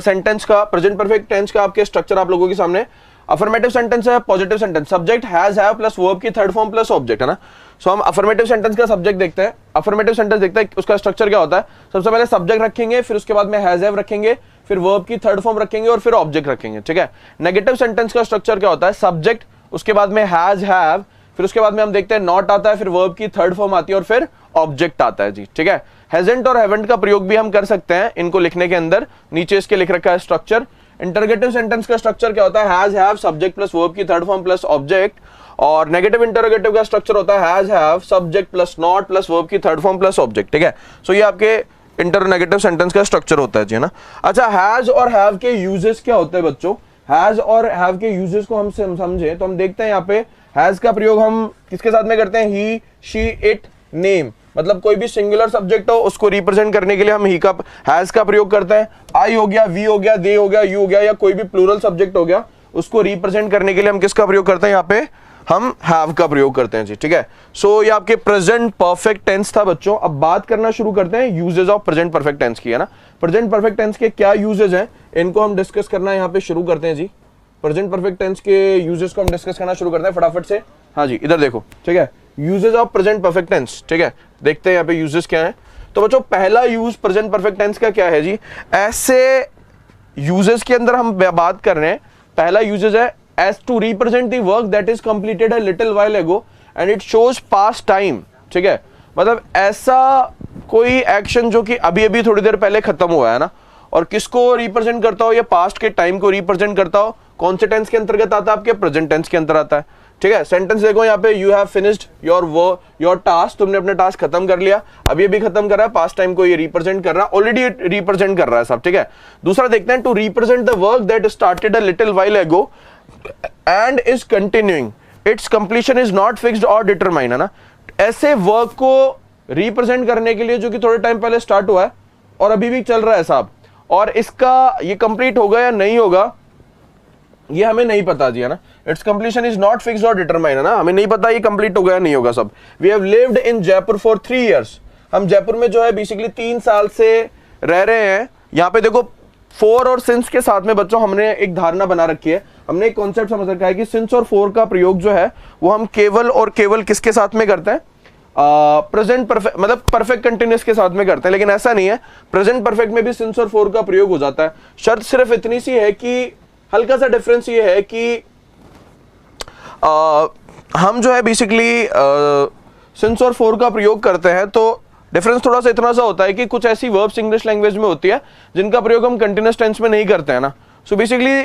सेंटेंस का, प्रेजेंट परफेक्ट टेंस का आपके स्ट्रक्चर आप लोगों के सामने। अफर्मेटिव सेंटेंस है, positive sentence, subject has have plus verb की थर्ड फॉर्म प्लस ऑब्जेक्ट है ना। सो हम अफर्मेटिव सेंटेंस का सब्जेक्ट देखते हैं, अफर्मेटिव सेंटेंस देखते हैं उसका स्ट्रक्चर क्या होता है। सबसे पहले सब्जेक्ट रखेंगे, फिर उसके बाद में हैज हैव रखेंगे, फिर वर्ब की थर्ड फॉर्म रखेंगे और फिर ऑब्जेक्ट रखेंगे, ठीक है। नेगेटिव सेंटेंस का स्ट्रक्चर क्या होता है, सब्जेक्ट, उसके बाद में हैज हैव, फिर उसके बाद में हम देखते हैं नॉट आता है, फिर वर्ब की थर्ड फॉर्म आती है और फिर ऑब्जेक्ट आता है जी, ठीक है। हैजंट और हैवंट का प्रयोग भी हम कर सकते हैं इनको लिखने के अंदर, नीचे इसके लिख रखा है स्ट्रक्चर। इंटरोगेटिव सेंटेंस का स्ट्रक्चर क्या होता है, has have subject plus verb की थर्ड फॉर्म प्लस ऑब्जेक्ट, और नेगेटिव इंटरोगेटिव का स्ट्रक्चर होता है has have subject plus not plus verb की थर्ड फॉर्म प्लस ऑब्जेक्ट, ठीक है। सो ये आपके इंटरनेगेटिव सेंटेंस का स्ट्रक्चर होता है जी, है ना। अच्छा, हैज और हैव के यूजेस क्या होते हैं बच्चों, हैज और हैव के यूजेस को हम समझे तो हम देखते हैं यहाँ पे हैज का प्रयोग हम किसके साथ में करते हैं, ही, शी, इट, नेम, मतलब कोई भी सिंगुलर सब्जेक्ट हो उसको रिप्रेजेंट करने के लिए हम ही का हैज का प्रयोग करते हैं। आई हो गया, वी हो गया, दे हो गया, यू हो गया, या कोई भी प्लूरल सब्जेक्ट हो गया उसको रिप्रेजेंट करने के लिए हम किसका प्रयोग करते हैं, यहाँ पे हम हैव का प्रयोग करते हैं जी, ठीक है। सो ये आपके प्रेजेंट परफेक्ट टेंस था बच्चों। अब बात करना शुरू करते हैं uses of present perfect tense की, है ना। प्रेजेंट परफेक्ट टेंस के क्या यूजेस हैं इनको हम डिस्कस करना यहाँ पे शुरू करते हैं जी। प्रेजेंट परफेक्ट टेंस के यूजेस को हम डिस्कस करना शुरू करते हैं फटाफट से। हाँ जी, इधर देखो, ठीक है, uses of present perfect tense, ठीक है। देखते हैं यहाँ पे यूजेस क्या है। तो बच्चों पहला यूज प्रेजेंट परफेक्ट टेंस का क्या है जी, ऐसे यूजेस के अंदर हम बात कर रहे हैं। पहला यूजेस है as to represent the work that is completed a little while ago and it shows past time, ठीक है। मतलब ऐसा कोई एक्शन जो कि अभी अभी थोड़ी देर पहले खत्म हुआ है ना, और किसको रिप्रेजेंट करता हो, ये पास्ट के टाइम को रिप्रेजेंट करता हो। कौन से टेंस के अंतर्गत आता है, आपके प्रेजेंट टेंस के अंतर आता है, ठीक है। सेंटेंस देखो यहाँ पे, you have finished your task, तुमने अपना टास्क खत्म कर लिया, अभी अभी खत्म कर रहा है, पास्ट टाइम को ये रिप्रेजेंट कर रहा है, ऑलरेडी रिप्रेजेंट कर रहा है सब, ठीक है। दूसरा देखते हैं, to represent the work that started a little while ago and is continuing, its completion is not fixed or determined, है ना। ऐसे वर्क को रिप्रेजेंट करने के लिए जो कि थोड़े टाइम पहले स्टार्ट हुआ है और अभी भी चल रहा है साहब, और इसका ये कंप्लीट होगा या नहीं होगा ये हमें नहीं पता जी, है ना। It's completion is not fixed और डिटरमाइंड, है ना, हमें नहीं पता ये कंप्लीट होगा या नहीं होगा सब। We have lived in Jaipur for 3 years, हम जयपुर में जो है बेसिकली 3 साल से रह रहे हैं। यहाँ पे देखो फॉर और सिंस के साथ में बच्चों हमने एक धारणा बना रखी है, हमने एक कॉन्सेप्ट समझ रखा है कि सिंस और फॉर का प्रयोग जो है वो हम केवल और केवल किसके साथ में करते हैं, प्रेजेंट परफेक्ट, मतलब परफेक्ट कंटिन्यूअस के साथ में करते हैं। लेकिन ऐसा नहीं है, प्रेजेंट परफेक्ट में भी सिंस और फॉर का प्रयोग हो जाता है। शर्त सिर्फ इतनी सी है कि हल्का सा डिफरेंस ये है कि हम जो है बेसिकली सिंस और फॉर का प्रयोग करते हैं, तो डिफरेंस थोड़ा सा इतना सा होता है कि कुछ ऐसी वर्ब्स इंग्लिश लैंग्वेज में होती है जिनका प्रयोग हम कंटिन्यूअस टेंस में नहीं करते हैं ना। सो बेसिकली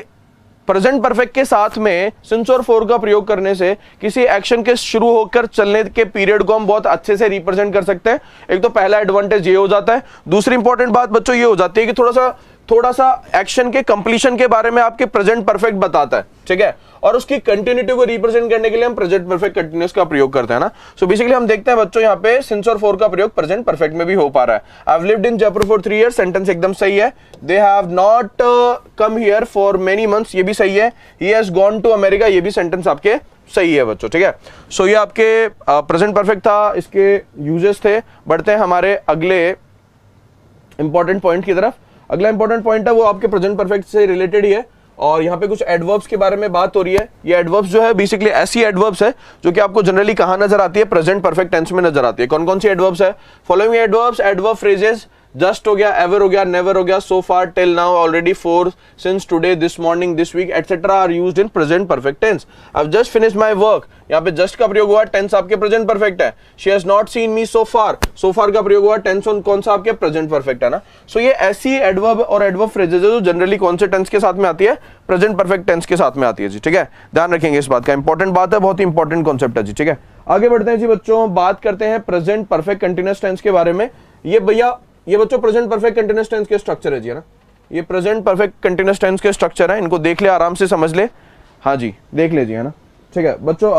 प्रेजेंट परफेक्ट के साथ में सिंस और फॉर का प्रयोग करने से किसी एक्शन के शुरू होकर चलने के पीरियड को हम बहुत अच्छे से रिप्रेजेंट कर सकते हैं। एक तो पहला एडवांटेज ये हो जाता है। दूसरी इंपॉर्टेंट बात बच्चों ये हो जाती है कि थोड़ा सा एक्शन के कंप्लीशन के बारे में आपके प्रेजेंट परफेक्ट बताता है, ठीक है, और उसकी कंटिन्यूटी को रिप्रेजेंट करने के लिए हम प्रेजेंट परफेक्ट कंटिन्यूअस का प्रयोग करते हैं ना। सो बेसिकली हम देखते हैं बच्चों यहाँ पे सिंस और फॉर का प्रयोग प्रेजेंट परफेक्ट में भी हो पा रहा है। I have lived in Jaipur for 3 years, sentence एकदम सही है। They have not come here for many months, ये भी सही है। He has gone to America, ये भी सेंटेंस आपके सही है बच्चों, ठीक है। सो ये आपके प्रेजेंट परफेक्ट था, इसके यूजेस थे। बढ़ते हैं हमारे अगले इंपॉर्टेंट पॉइंट की तरफ। अगला इंपॉर्टेंट पॉइंट है वो आपके प्रेजेंट परफेक्ट से रिलेटेड ही है, और यहाँ पे कुछ एडवर्ब्स के बारे में बात हो रही है। ये एडवर्ब्स जो है बेसिकली ऐसी एडवर्ब्स है जो कि आपको जनरली कहाँ नजर आती है, प्रेजेंट परफेक्ट टेंस में नजर आती है। कौन कौन सी एडवर्ब्स है, following adverbs, adverb phrases, just हो गया, एवर हो गया, नेवर हो गया, so far, till now, already, for, since, today, this morning, this week etcetera are used in present perfect tense. अब जस्ट फिनिश माय वर्क, यहाँ पे जस्ट का प्रयोग हुआ, टेंस आपके प्रेजेंट परफेक्ट है। She has not seen me so far का प्रयोग हुआ, टेंस कौन सा आपके प्रेजेंट परफेक्ट है ना। सो ये ऐसी एडवर्ब और एडवर्ब फ्रेजेस है जो जनरली कौन से टेंस के साथ में आती है, प्रेजेंट परफेक्ट टेंस के साथ में आती है जी, ठीक है। ध्यान रखेंगे इस बात का, इंपॉर्टेंट बात है, बहुत ही इंपॉर्टेंट कॉन्सेप्ट है जी, ठीक है। आगे बढ़ते हैं जी बच्चों, बात करते हैं प्रेजेंट परफेक्ट कंटिन्यूअस टेंस के बारे में। ये भैया ये बच्चों प्रेजेंट परफेक्ट कंटिन्यूअस टेंस के स्ट्रक्चर है जी, है ना। ये प्रेजेंट परफेक्ट कंटिन्यूअस टेंस के स्ट्रक्चर है, इनको देख ले, आराम से समझ ले। हाँ जी, देख ले जी, है ना, ठीक है बच्चों।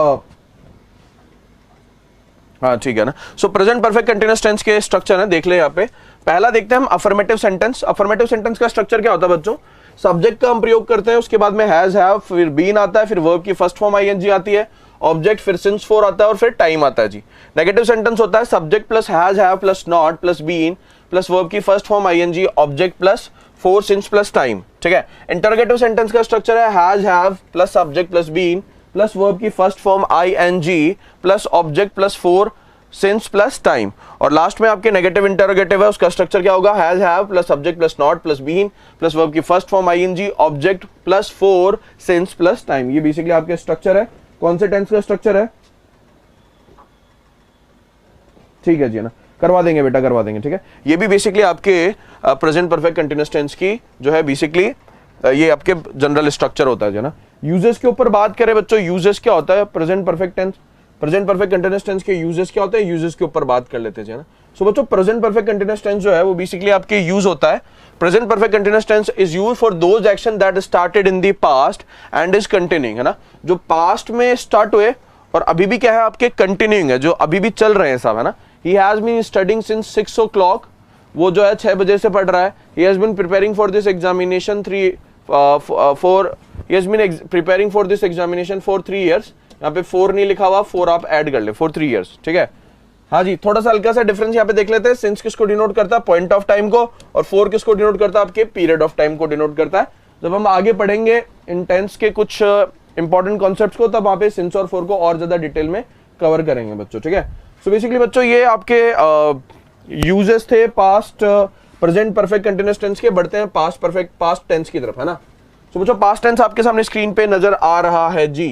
हाँ ठीक है ना। So present perfect continuous tense के स्ट्रक्चर है, देख ले यहाँ पे। पहला देखते हैं हम अफर्मेटिव सेंटेंस। अफर्मेटिव सेंटेंस का स्ट्रक्चर क्या होता है बच्चों, सब्जेक्ट का हम प्रयोग करते हैं, उसके बाद में हैज हैव, फिर बीन आता है, फिर वर्ब की फर्स्ट फॉर्म आईएनजी आती है, ऑब्जेक्ट फिर सिंस फॉर आता है और फिर टाइम आता है जी। नेगेटिव सेंटेंस होता है subject plus has have plus not plus been plus verb की first form ING object plus for since plus time, ठीक है। इंटरोगेटिव सेंटेंस का स्ट्रक्चर है has have plus subject plus been plus verb की first form ING plus object plus for since plus time, और last में आपके negative interrogative है, उसका स्ट्रक्चर क्या होगा, has have plus subject plus not plus been plus verb की first form ING object plus for since plus time. ये basically आपके स्ट्रक्चर है। कौन से टेंस का स्ट्रक्चर है? ठीक है जी ना, करवा देंगे बेटा, करवा देंगे, ठीक है। ये भी बेसिकली आपके प्रेजेंट परफेक्ट कंटीन्यूअस टेंस की जो है बेसिकली ये आपके जनरल स्ट्रक्चर होता है ना। यूजेस के ऊपर बात करें बच्चों, यूजेस क्या होता है present perfect tense, present perfect continuous tense के यूजेस क्या होते हैं, यूजेस के ऊपर बात कर लेते हैं ना। सो बच्चों प्रेजेंट परफेक्ट कंटीन्यूअस टेंस जो है वो बेसिकली आपके यूज होता है। Present perfect continuous tense is used for those action that started in the past and is continuing, है ना। जो पास्ट में स्टार्ट हुए और अभी भी क्या है आपके कंटिन्यूइंग है, जो अभी भी चल रहे हैं सब, है ना। He has been studying since 6 o'clock, वो जो है 6 बजे से पढ़ रहा है। He has been preparing for this examination he has been preparing for this examination for 3 years। यहाँ पे 4 नहीं लिखा हुआ, 4 आप ऐड कर ले, for 3 years, ठीक है। हाँ जी, थोड़ा सा हल्का सा डिफरेंस यहाँ पे देख लेते हैं। सिंस किसको डिनोट करता है, पॉइंट ऑफ टाइम को, और 4 किसको डिनोट करता है, आपके पीरियड ऑफ टाइम को डिनोट करता है। जब हम आगे पढ़ेंगे इन टेंस के कुछ इंपॉर्टेंट कॉन्सेप्ट्स को, तब वहाँ पे सिंस और 4 को और ज्यादा डिटेल में कवर करेंगे बच्चों, ठीक है। सो बेसिकली बच्चों ये आपके यूजेस थे past present perfect continuous tense के। बढ़ते हैं पास्ट टेंस की तरफ, है ना। तो बच्चों पास्ट टेंस आपके सामने स्क्रीन पे नजर आ रहा है जी।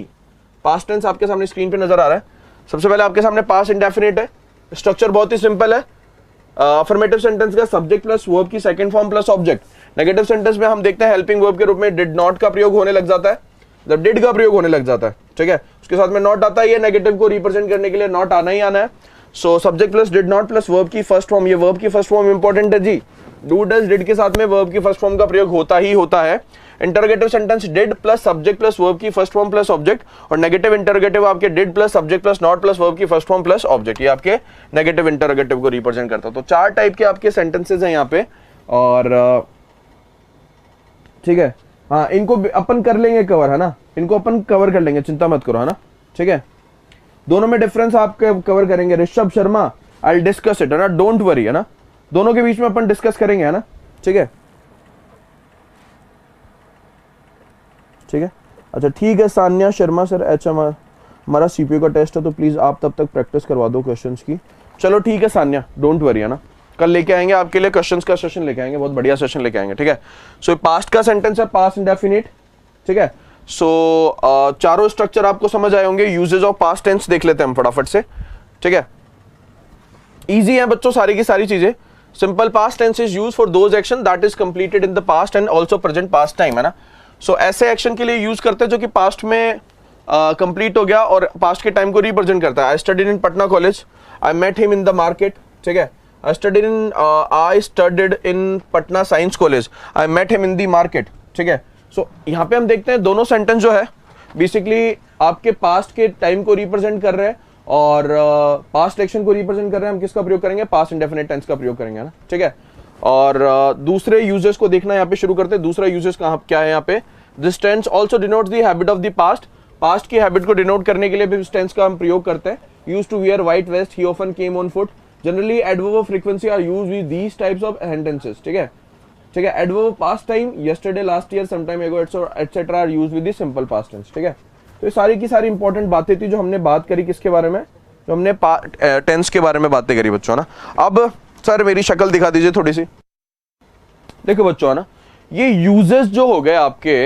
पास्ट टेंस आपके सामने स्क्रीन पे नजर आ रहा है। सबसे पहले आपके सामने पास्ट इंडेफिनिट है। स्ट्रक्चर बहुत ही सिंपल है। अफर्मेटिव सेंटेंस का सब्जेक्ट प्लस वर्ब की second form plus object. Negative sentence में हम देखते हैं हेल्पिंग वर्ब के रूप में डिड नॉट का प्रयोग होने लग जाता है, जब डिड का प्रयोग होने लग जाता है, ठीक है। उसके साथ में नॉट आता है, ये नेगेटिव को रिप्रेजेंट करने के लिए नॉट आना ही आना है। So subject plus did not plus verb की फर्स्ट फॉर्म, ये वर्ब की फर्स्ट फॉर्म इंपॉर्टेंट है जी। डू डज डिड के साथ में वर्ब की फर्स्ट फॉर्म का प्रयोग होता ही होता है। Interrogative sentence did plus subject plus verb की फर्स्ट फॉर्म प्लस ऑब्जेक्ट, और नेगेटिव इंटरोगेटिव आपके did plus subject plus not plus verb की फर्स्ट फॉर्म प्लस ऑब्जेक्ट। ये आपके नेगेटिव इंटरोगेटिव को रिप्रेजेंट करता है। तो 4 टाइप के आपके सेंटेंसेस हैं यहाँ पे, और ठीक है। हाँ, इनको अपन कर लेंगे कवर, है ना, इनको अपन कवर कर लेंगे, चिंता मत करो, है ना, ठीक है। दोनों में डिफरेंस आप कवर करेंगे। Rishabh Sharma, I will discuss it, है ना, डोंट वरी, है ना। दोनों के बीच में अपन डिस्कस करेंगे, है ना, ठीक है, ठीक है। अच्छा ठीक है सान्या शर्मा सर, अच्छा हमारा सीपीयू का टेस्ट है तो प्लीज आप तब तक प्रैक्टिस करवा दो क्वेश्चंस की। चलो ठीक है सान्या, डोंट वरी, है ना। कल लेके आएंगे आपके लिए क्वेश्चंस का सेशन लेके आएंगे, बहुत बढ़िया सेशन लेके आएंगे, ठीक है। सो पास्ट का सेंटेंस है पास्ट इंडेफिनिट, ठीक है। सो चारों स्ट्रक्चर आपको समझ आए होंगे। यूजेज ऑफ पास्ट टेंस देख लेते हैं हम फटाफट से, ठीक है। इजी है बच्चों सारी की सारी चीजें। Simple past tense is use for those action that is completed in the past and also present past time, है ना। सो ऐसे एक्शन के लिए यूज करते हैं जो कि पास्ट में कंप्लीट हो गया और पास्ट के टाइम को रिप्रेजेंट करता है। I studied in Patna college, I met him in the market, ठीक है। I studied in Patna science college, I met him in the market, ठीक है। सो यहाँ पे हम देखते हैं दोनों सेंटेंस जो है बेसिकली आपके पास्ट के टाइम को रिप्रेजेंट कर रहे हैं और पास्ट एक्शन को रिप्रेजेंट कर रहे हैं। हम किसका प्रयोग करेंगे, पास्ट इंडेफिनिट टेंस का प्रयोग करेंगे, ना, ठीक है। और दूसरे यूजेस को देखना यहाँ पे शुरू करते हैं। दूसरा यूजेस क्या है यहाँ पे, this tense also denotes the habit of the past. Past की हैबिट को डिनोट करने के लिए भी इस टेंस का हम प्रयोग करते हैं। Used to wear white vest, he often came on foot. Generally adverb of frequency are used with these types of sentences, ठीक है, ठीक है। Adverb of past time, yesterday, last year, some time ago etcetera are used with the simple past tense, ठीक है। तो ये सारी की सारी इंपॉर्टेंट बातें थी जो हमने बात करी किसके बारे में, जो हमने टेंस के बारे में बातें करी बच्चों, ना। अब सर मेरी शक्ल दिखा दीजिए थोड़ी सी। देखो बच्चों, है ना, ये यूजेस जो हो गए आपके,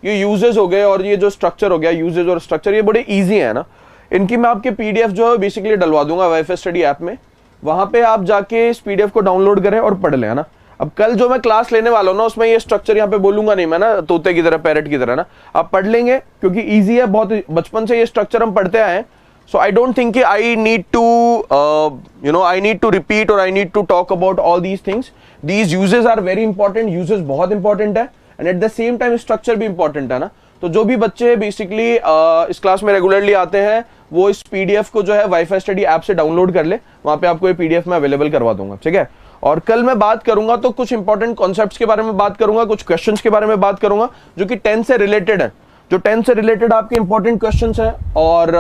ये यूजेस हो गए और ये जो स्ट्रक्चर हो गया, यूजेस और स्ट्रक्चर, ये बड़े इजी है ना। इनकी मैं आपके पीडीएफ जो है बेसिकली डलवा दूंगा वाईफाई स्टडी ऐप में। वहां पे आप जाके इस पीडीएफ को डाउनलोड करें और पढ़ लें, है ना। अब कल जो मैं क्लास लेने वाला हूं ना, उसमें ये स्ट्रक्चर यहाँ पे बोलूंगा नहीं मैं, ना, तोते की तरह, पैरेट की तरह, ना। आप पढ़ लेंगे क्योंकि इजी है बहुत, बचपन से ये स्ट्रक्चर हम पढ़ते आए हैं। So I don't think I need to, I need to repeat or I need to talk about all these things. These uses are very important. Uses बहुत important है and at the same time structure भी important है, ना। तो जो भी बच्चे basically इस क्लास में रेगुलरली आते हैं वो इस पीडीएफ को जो है वाईफाई स्टडी ऐप से डाउनलोड कर ले। वहां पे आपको ये पीडीएफ में अवेलेबल करवा दूंगा, ठीक है। और कल मैं बात करूंगा तो कुछ इंपॉर्टेंट कॉन्सेप्ट्स के बारे में बात करूंगा, कुछ क्वेश्चंस के बारे में बात करूंगा जो कि टेंस से रिलेटेड है। जो 10 से रिलेटेड आपके इंपॉर्टेंट क्वेश्चंस हैं और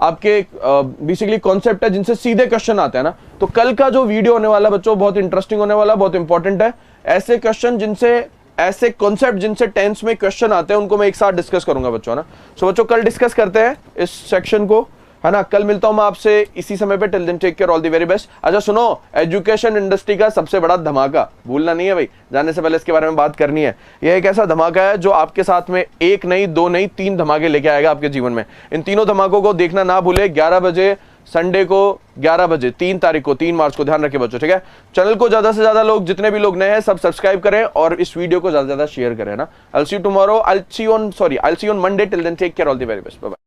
आपके बेसिकली कॉन्सेप्ट है जिनसे सीधे क्वेश्चन आते हैं ना, तो कल का जो वीडियो होने वाला बच्चों बहुत इंटरेस्टिंग होने वाला, बहुत इंपॉर्टेंट है। ऐसे क्वेश्चन जिनसे, ऐसे कॉन्सेप्ट जिनसे टेंस में क्वेश्चन आते हैं उनको मैं एक साथ डिस्कस करूंगा बच्चों ना। सो बच्चों कल डिस्कस करते हैं इस सेक्शन को, है ना। कल मिलता हूं मैं आपसे इसी समय पे। Till then take care, all the very best. अच्छा सुनो, एजुकेशन इंडस्ट्री का सबसे बड़ा धमाका भूलना नहीं है भाई, जाने से पहले इसके बारे में बात करनी है। यह एक ऐसा धमाका है जो आपके साथ में एक नहीं, दो नहीं, 3 धमाके लेके आएगा आपके जीवन में। इन तीनों धमाकों को देखना ना भूले, 11 बजे संडे को, 11 बजे 3 तारीख को, 3 मार्च को। ध्यान रखिए बच्चों, ठीक है। चैनल को ज्यादा से ज्यादा लोग, जितने भी लोग नए हैं सब सब्सक्राइब करें और इस वीडियो को ज्यादा से ज्यादा शेयर करें ना। I will see you tomorrow, I will see you on Monday. Till then take care, all the very best, bye bye.